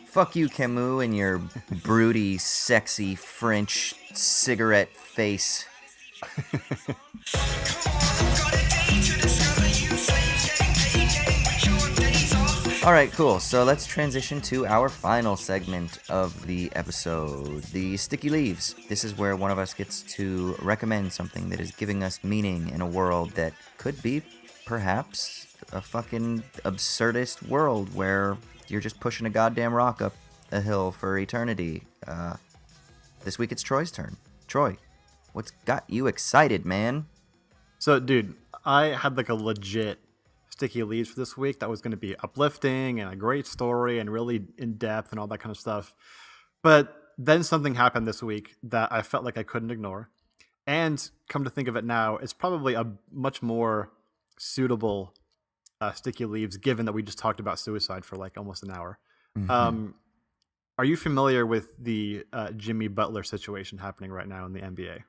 Fuck you, Camus, and your broody, sexy French cigarette face. All right, cool. So let's transition to our final segment of the episode, the Sticky Leaves. This is where one of us gets to recommend something that is giving us meaning in a world that could be, perhaps, a fucking absurdist world where you're just pushing a goddamn rock up a hill for eternity. This week it's Troy's turn. Troy, what's got you excited, man? So, dude, I had like a legit Sticky Leaves for this week that was going to be uplifting and a great story and really in depth and all that kind of stuff. But then something happened this week that I felt like I couldn't ignore. And come to think of it now, it's probably a much more suitable Sticky Leaves, given that we just talked about suicide for like almost an hour. Mm-hmm. Are you familiar with the Jimmy Butler situation happening right now in the NBA?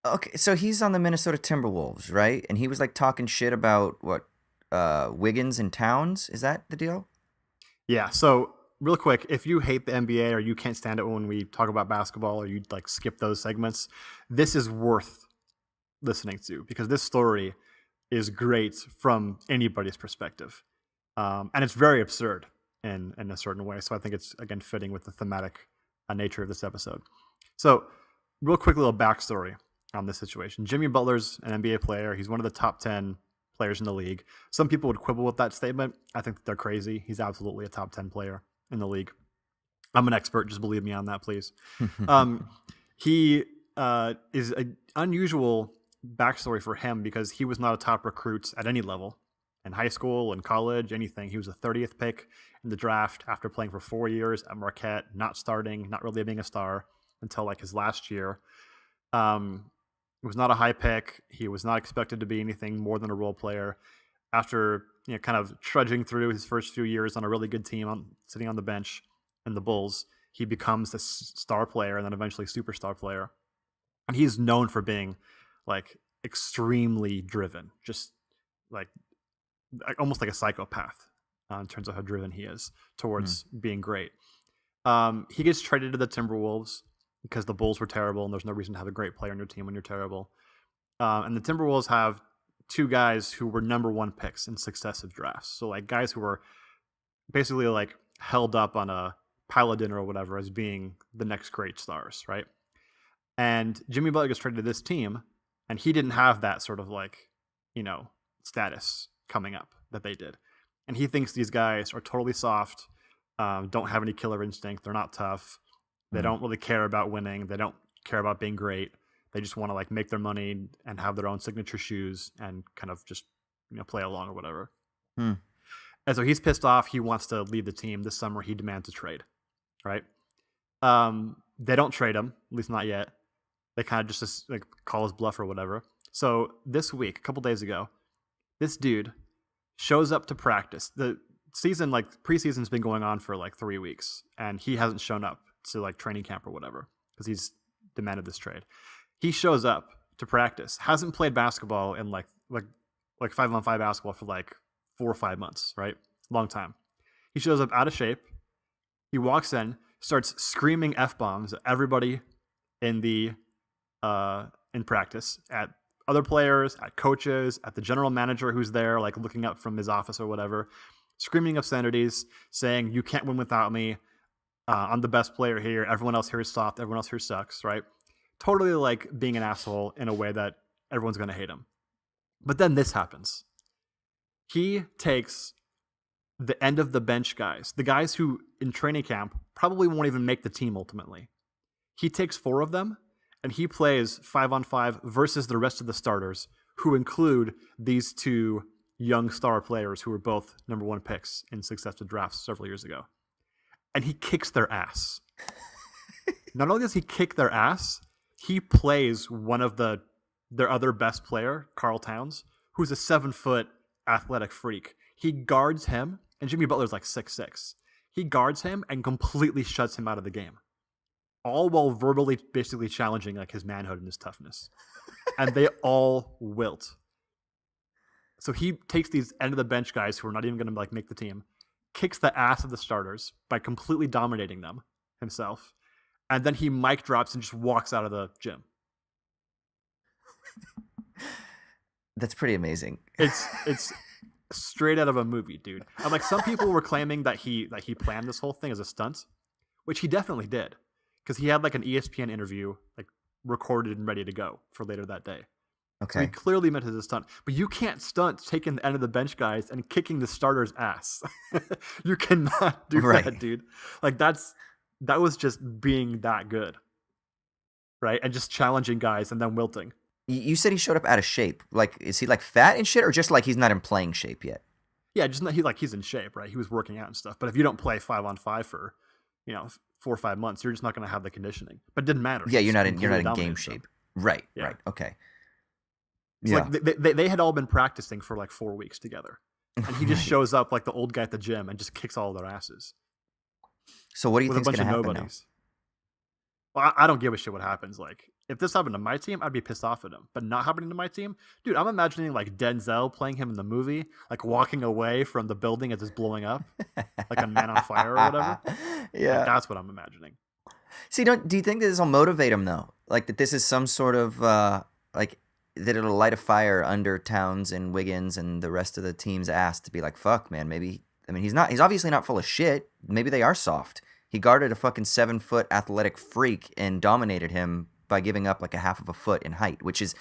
Okay, so he's on the Minnesota Timberwolves, right? And he was like talking shit about what, Wiggins and Towns? Is that the deal? Yeah. So real quick, if you hate the NBA or you can't stand it when we talk about basketball or you like skip those segments, this is worth listening to because this story is great from anybody's perspective. And it's very absurd in a certain way. So I think it's, again, fitting with the thematic nature of this episode. So real quick little backstory on this situation. Jimmy Butler's an NBA player. He's one of the top 10 players in the league. Some people would quibble with that statement. I think that they're crazy. He's absolutely a top 10 player in the league. I'm an expert. Just believe me on that, please. He is an unusual backstory for him because he was not a top recruit at any level in high school, in college, anything. He was a 30th pick in the draft after playing for 4 years at Marquette, not starting, not really being a star until like his last year. It was not a high pick. He was not expected to be anything more than a role player. After kind of trudging through his first few years on a really good team, sitting on the bench in the Bulls, he becomes the star player and then eventually superstar player. And he's known for being like extremely driven, just like almost like a psychopath in terms of how driven he is towards being great. He gets traded to the Timberwolves because the Bulls were terrible and there's no reason to have a great player on your team when you're terrible. And the Timberwolves have two guys who were number one picks in successive drafts. So like guys who were basically like held up on a pile of dinner or whatever as being the next great stars, right? And Jimmy Butler gets traded to this team and he didn't have that sort of like, status coming up that they did. And he thinks these guys are totally soft, don't have any killer instinct, they're not tough. They don't really care about winning. They don't care about being great. They just want to like make their money and have their own signature shoes and kind of just play along or whatever. And so he's pissed off. He wants to leave the team this summer. He demands a trade, right? They don't trade him, at least not yet. They kind of just like call his bluff or whatever. So this week, a couple days ago, this dude shows up to practice. The season, like preseason's been going on for like 3 weeks, and he hasn't shown up to like training camp or whatever because he's demanded this trade. He shows up to practice, hasn't played basketball in like 5-on-5 basketball for like 4 or 5 months, right? Long time. He shows up out of shape. He walks in, starts screaming F-bombs at everybody in the in practice, at other players, at coaches, at the general manager who's there, like looking up from his office or whatever, screaming obscenities, saying, "You can't win without me. I'm the best player here. Everyone else here is soft. Everyone else here sucks," right? totally like being an asshole in a way that everyone's going to hate him. But then this happens. He takes the end of the bench guys, the guys who in training camp probably won't even make the team ultimately. He takes 4 of them and he plays 5-on-5 versus the rest of the starters, who include these 2 young star players who were both number 1 picks in successive drafts several years ago. And he kicks their ass. Not only does he kick their ass, he plays one of their other best player, Karl Towns, who's a 7-foot athletic freak. He guards him, and Jimmy Butler's like 6'6". He guards him and completely shuts him out of the game. All while verbally basically challenging like his manhood and his toughness. And they all wilt. So he takes these end of the bench guys who are not even going to like make the team, kicks the ass of the starters by completely dominating them himself, and then he mic drops and just walks out of the gym. That's pretty amazing. It's straight out of a movie, dude. And like some people were claiming that he planned this whole thing as a stunt, which he definitely did, because he had like an ESPN interview like recorded and ready to go for later that day. Okay. So he clearly meant it as a stunt. But you can't stunt taking the end of the bench guys and kicking the starter's ass. You cannot do that, dude. Like that was just being that good. Right? And just challenging guys and then wilting. You said he showed up out of shape. Like, is he like fat and shit, or just like he's not in playing shape yet? Yeah, just not, he's in shape, right? He was working out and stuff. But if you don't play 5-on-5 for, 4 or 5 months, you're just not going to have the conditioning. But it didn't matter. Yeah, you're not in game shape. Right. Yeah. Right. Okay. So yeah. Like they had all been practicing for like 4 weeks together, and he just shows up like the old guy at the gym and just kicks all their asses. So what do you think's going to happen now? Well, I don't give a shit what happens. Like, if this happened to my team, I'd be pissed off at him. But not happening to my team, dude, I'm imagining like Denzel playing him in the movie, like walking away from the building as it's blowing up, like a Man on Fire or whatever. Yeah, like, that's what I'm imagining. See, do you think this will motivate him though? Like that this is some sort of like that it'll light a fire under Towns and Wiggins and the rest of the team's ass to be like, fuck, man, maybe. I mean, he's obviously not full of shit. Maybe they are soft. He guarded a fucking 7-foot athletic freak and dominated him by giving up like a half of a foot in height, which is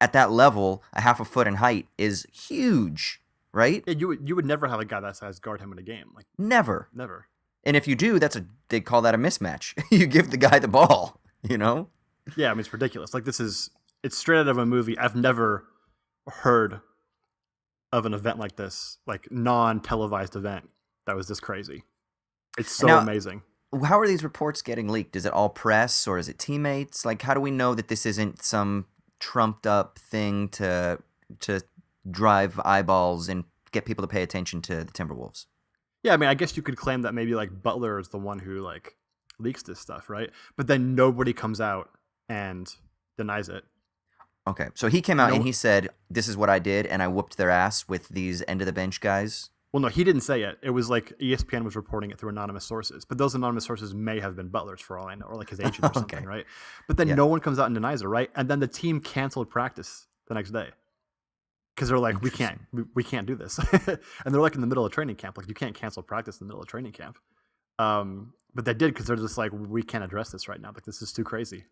at that level, a half a foot in height is huge, right? Yeah, you would never have a guy that size guard him in a game. Like never. And if you do, they call that a mismatch. You give the guy the ball, you know? Yeah, I mean, it's ridiculous. Like it's straight out of a movie. I've never heard of an event like this, like non-televised event that was this crazy. It's so amazing. How are these reports getting leaked? Is it all press or is it teammates? Like, how do we know that this isn't some trumped up thing to drive eyeballs and get people to pay attention to the Timberwolves? Yeah, I mean, I guess you could claim that maybe like Butler is the one who like leaks this stuff, right? But then nobody comes out and denies it. Okay, so he came out and he said, "This is what I did, and I whooped their ass with these end of the bench guys." Well, no, he didn't say it. It was like ESPN was reporting it through anonymous sources. But those anonymous sources may have been Butler's for all I know, or like his agent or something, right? But then no one comes out and denies it, right? And then the team canceled practice the next day. Because they're like, we can't do this. And they're like in the middle of training camp. Like, you can't cancel practice in the middle of training camp. But they did because they're just like, we can't address this right now. Like, this is too crazy.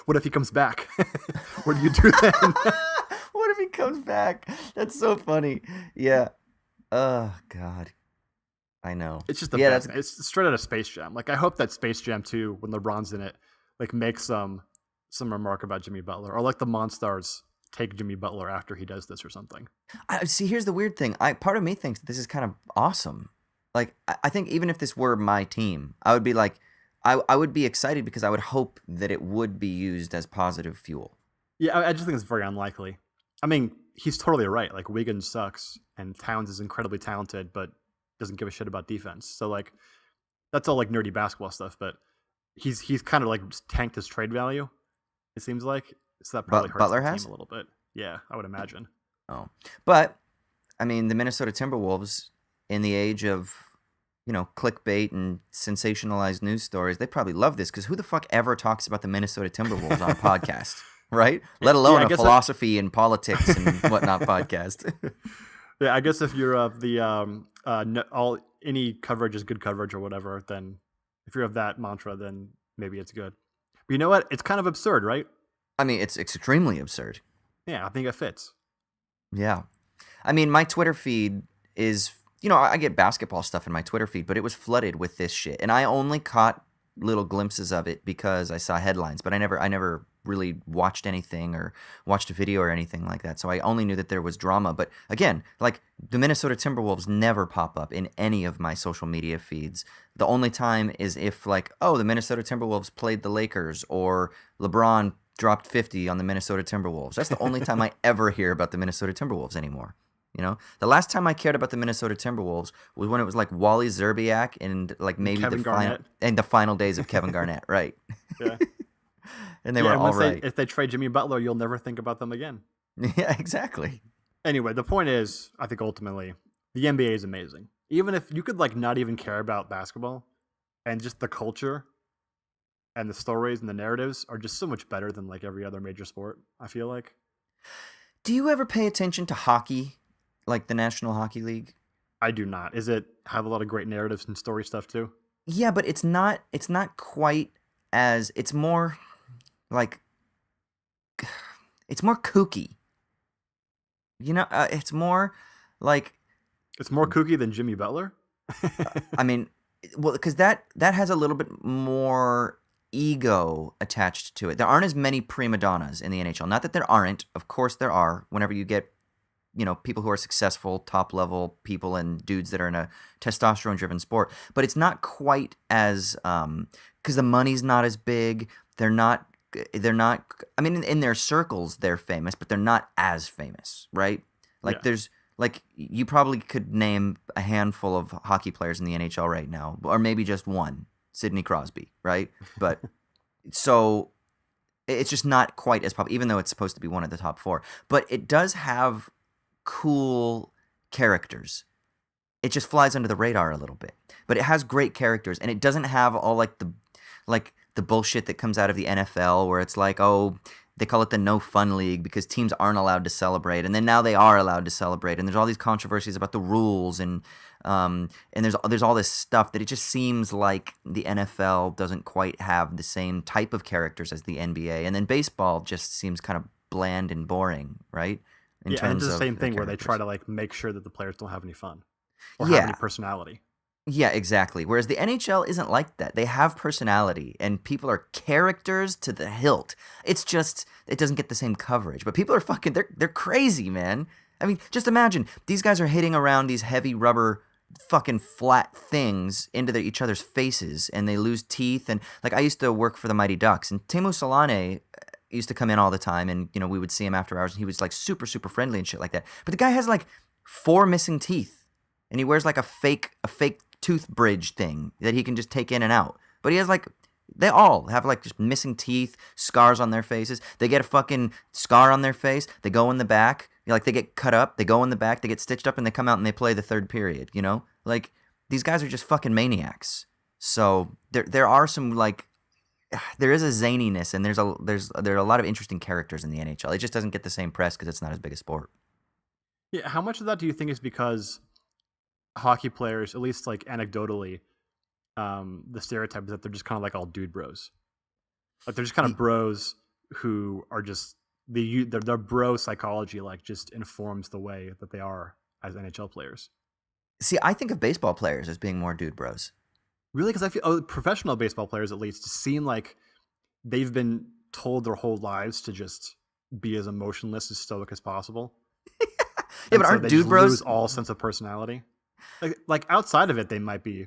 What if he comes back? What do you do then? What if he comes back? That's so funny. Yeah. Oh, God. I know. It's just the best. It's straight out of Space Jam. Like, I hope that Space Jam 2, when LeBron's in it, like makes some remark about Jimmy Butler. Or like the Monstars take Jimmy Butler after he does this or something. See, here's the weird thing. Part of me thinks this is kind of awesome. Like, I think even if this were my team, I would be like, I would be excited because I would hope that it would be used as positive fuel. Yeah, I just think it's very unlikely. I mean, he's totally right. Like, Wiggins sucks, and Towns is incredibly talented, but doesn't give a shit about defense. So, like, that's all, like, nerdy basketball stuff, but he's kind of, like, tanked his trade value, it seems like. So that probably hurts Butler the has? team a little bit. Yeah, I would imagine. Oh. But, I mean, the Minnesota Timberwolves, in the age of, clickbait and sensationalized news stories, they probably love this because who the fuck ever talks about the Minnesota Timberwolves on a podcast, right? Let alone a philosophy and politics and whatnot podcast. Yeah, I guess if you're of the any coverage is good coverage or whatever, then if you're of that mantra, then maybe it's good. You know what? It's kind of absurd, right? I mean, it's extremely absurd. Yeah, I think it fits. Yeah. I mean, my Twitter feed is, I get basketball stuff in my Twitter feed, but it was flooded with this shit. And I only caught little glimpses of it because I saw headlines, but I never really watched anything or watched a video or anything like that. So I only knew that there was drama. But again, like the Minnesota Timberwolves never pop up in any of my social media feeds. The only time is if like, oh, the Minnesota Timberwolves played the Lakers or LeBron dropped 50 on the Minnesota Timberwolves. That's the only time I ever hear about the Minnesota Timberwolves anymore. The last time I cared about the Minnesota Timberwolves was when it was like Wally Zerbiak and like maybe Kevin Garnett. the final days of Kevin Garnett, right? Yeah. And they were all right. If they trade Jimmy Butler, you'll never think about them again. Yeah, exactly. Anyway, the point is, I think ultimately, the NBA is amazing. Even if you could like not even care about basketball, and just the culture and the stories and the narratives are just so much better than like every other major sport, I feel like. Do you ever pay attention to hockey, like the National Hockey League? I do not. Is it have a lot of great narratives and story stuff too? Yeah, but it's not quite as it's more like it's more kooky. It's more like It's more kooky than Jimmy Butler? I mean, well, because that has a little bit more ego attached to it. There aren't as many prima donnas in the NHL. Not that there aren't. Of course there are. Whenever you get, people who are successful, top level people and dudes that are in a testosterone driven sport. But it's not quite as because the money's not as big. They're not. I mean, in their circles, they're famous, but they're not as famous, right? Like Yeah. there's. Like, you probably could name a handful of hockey players in the NHL right now, or maybe just one, Sidney Crosby, right? But so it's just not quite as popular, even though it's supposed to be one of the top four. But it does have cool characters. It just flies under the radar a little bit. But it has great characters, and it doesn't have all like the bullshit that comes out of the NFL where it's like, oh, they call it the no fun league because teams aren't allowed to celebrate, and then now they are allowed to celebrate, and there's all these controversies about the rules, and there's all this stuff that it just seems like the NFL doesn't quite have the same type of characters as the NBA, and then baseball just seems kind of bland and boring, right? In Yeah, and terms it's the of same the thing where they try characters. to like make sure that the players don't have any fun or have Yeah. any personality. Yeah, exactly. Whereas the NHL isn't like that. They have personality, and people are characters to the hilt. It's just it doesn't get the same coverage. But people are fucking they're crazy, man. I mean, just imagine these guys are hitting around these heavy rubber fucking flat things into each other's faces, and they lose teeth. And like I used to work for the Mighty Ducks, and Teemu Solane used to come in all the time, and we would see him after hours, and he was like super super friendly and shit like that. But the guy has like 4 missing teeth, and he wears like a fake tooth bridge thing that he can just take in and out. But he has like, they all have like just missing teeth, scars on their faces. They get a fucking scar on their face. They go in the back. Like they get cut up. They go in the back. They get stitched up and they come out and they play the third period. Like these guys are just fucking maniacs. So there are some like, there is a zaniness and there are a lot of interesting characters in the NHL. It just doesn't get the same press because it's not as big a sport. Yeah, how much of that do you think is because hockey players, at least like anecdotally, the stereotype is that they're just kind of like all dude bros. Like they're just kind of bros who are just their bro psychology like just informs the way that they are as NHL players. See, I think of baseball players as being more dude bros. Really, because I feel professional baseball players at least seem like they've been told their whole lives to just be as emotionless as stoic as possible. Yeah, but aren't they dude just bros lose all sense of personality? Like outside of it, they might be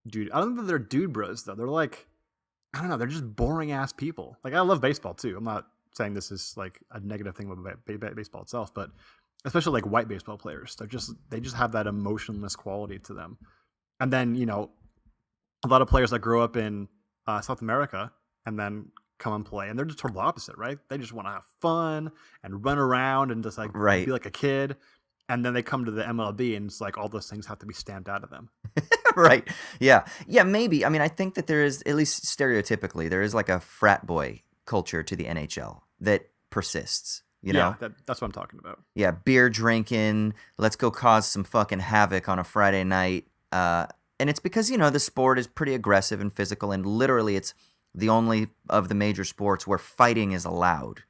dude. I don't think they're dude bros though. They're like, I don't know. They're just boring ass people. Like I love baseball too. I'm not saying this is like a negative thing about baseball itself, but especially like white baseball players, they just have that emotionless quality to them. And then a lot of players that grow up in South America and then come and play, and they're just total opposite, right? They just want to have fun and run around and just like Right. be like a kid. And then they come to the MLB and it's like all those things have to be stamped out of them. Right. Yeah. Yeah, maybe. I mean, I think that there is, at least stereotypically, there is like a frat boy culture to the NHL that persists, Yeah, that's what I'm talking about. Yeah, beer drinking, let's go cause some fucking havoc on a Friday night. And it's because, the sport is pretty aggressive and physical, and literally it's the only of the major sports where fighting is allowed,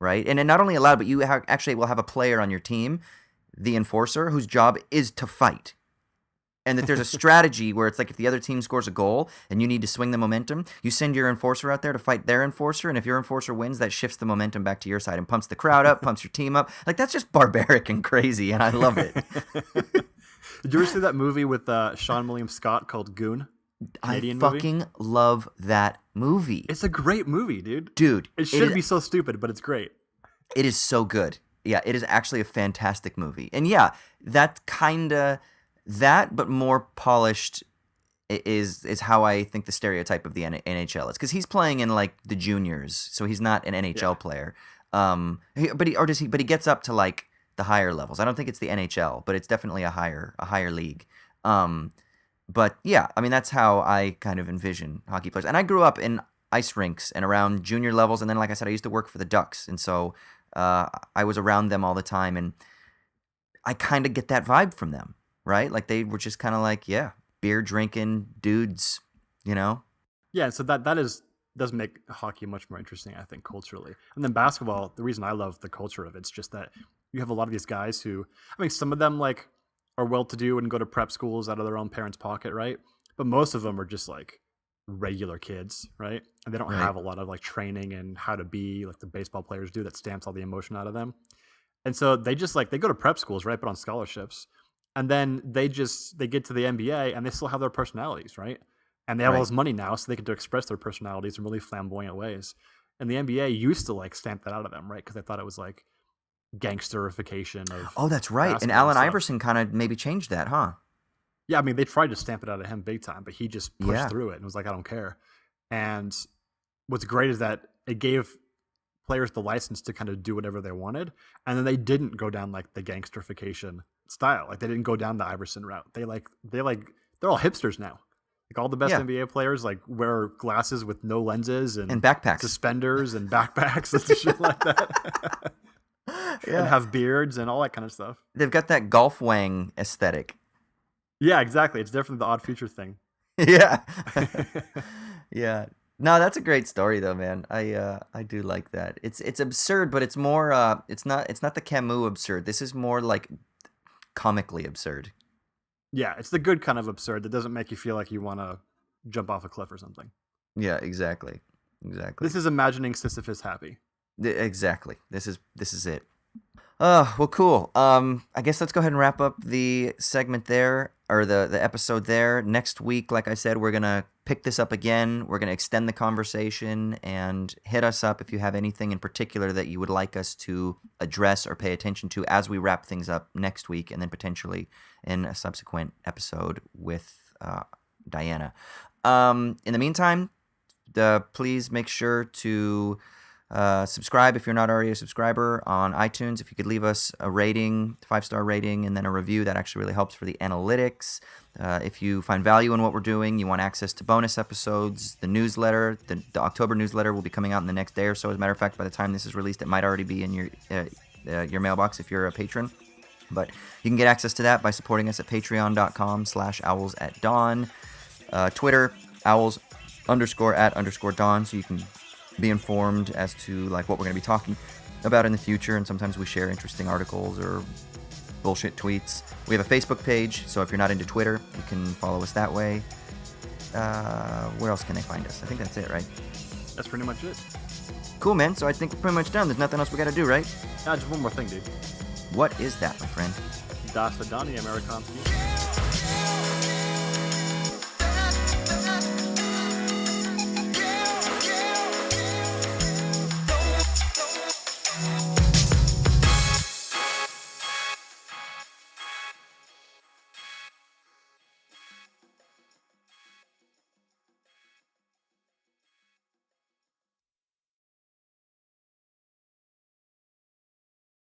right? And not only allowed, but you actually will have a player on your team, the enforcer, whose job is to fight. And that there's a strategy where it's like if the other team scores a goal and you need to swing the momentum, you send your enforcer out there to fight their enforcer. And if your enforcer wins, that shifts the momentum back to your side and pumps the crowd up, pumps your team up. Like, that's just barbaric and crazy, and I love it. Did you ever see that movie with Sean William Scott called Goon? Canadian I fucking love that movie. It's a great movie, dude. Dude. It should be so stupid, but it's great. It is so good. Yeah, it is actually a fantastic movie. And yeah, that kind of... That, but more polished, is how I think the stereotype of the NHL is. Because he's playing in, like, the juniors, so he's not an NHL player. But he gets up to, like, the higher levels. I don't think it's the NHL, but it's definitely a higher league. But yeah, I mean, that's how I kind of envision hockey players. And I grew up in ice rinks and around junior levels, and then, like I said, I used to work for the Ducks, and so I was around them all the time, and I kind of get that vibe from them. Right? Like, they were just kind of like, yeah, beer drinking dudes, you know? Yeah, so that does make hockey much more interesting, I think, culturally. And then basketball, the reason I love the culture of it's just that you have a lot of these guys who, I mean, some of them, like, are well-to-do and go to prep schools out of their own parents' pocket, right? But most of them are just, like, regular kids, right? And they don't have a lot of, like, training and how to be like the baseball players do that stamps all the emotion out of them. And so they just, like, they go to prep schools, right, but on scholarships. And then they get to the NBA and they still have their personalities, right? And they have all this money now, so they get to express their personalities in really flamboyant ways. And the NBA used to, like, stamp that out of them, right? Because they thought it was like gangsterification of... Oh, that's right. And Allen Iverson kind of maybe changed that, huh? Yeah, I mean, they tried to stamp it out of him big time, but he just pushed through it and was like, I don't care. And what's great is that it gave players the license to kind of do whatever they wanted, and then they didn't go down, like, the gangsterification style. Like, they didn't go down the Iverson route. They're all hipsters now. Like, all the best NBA players, like, wear glasses with no lenses and backpacks, suspenders and backpacks and shit like that. And have beards and all that kind of stuff. They've got that golf wang aesthetic. Yeah, exactly. It's definitely the Odd Future thing. Yeah. Yeah. No, that's a great story though, man. I do like that. It's absurd, but it's more it's not the Camus absurd. This is more like comically absurd. Yeah, it's the good kind of absurd that doesn't make you feel like you want to jump off a cliff or something. Yeah, exactly. This is imagining Sisyphus happy. Exactly. This is it. Well, cool. I guess let's go ahead and wrap up the segment there, or the episode there. Next week, like I said, we're gonna pick this up again. We're gonna extend the conversation, and hit us up if you have anything in particular that you would like us to address or pay attention to as we wrap things up next week, and then potentially in a subsequent episode with Diana. In the meantime, please make sure to subscribe if you're not already a subscriber on iTunes. If you could leave us a rating, 5-star rating, and then a review, that actually really helps for the analytics. If you find value in what we're doing, you want access to bonus episodes, the newsletter, the October newsletter will be coming out in the next day or so. As a matter of fact, by the time this is released, it might already be in your mailbox if you're a patron. But you can get access to that by supporting us at patreon.com/owlsatdawn. Twitter, owls_at_dawn, so you can be informed as to, like, what we're going to be talking about in the future, and sometimes we share interesting articles or bullshit tweets. We have a Facebook page, so if you're not into Twitter, you can follow us that way. Where else can they find us? I think that's it, right? That's pretty much it. Cool, man. So I think we're pretty much done. There's nothing else we got to do, right? Just one more thing, dude. What is that, my friend? Das Vidania, Amerikanski.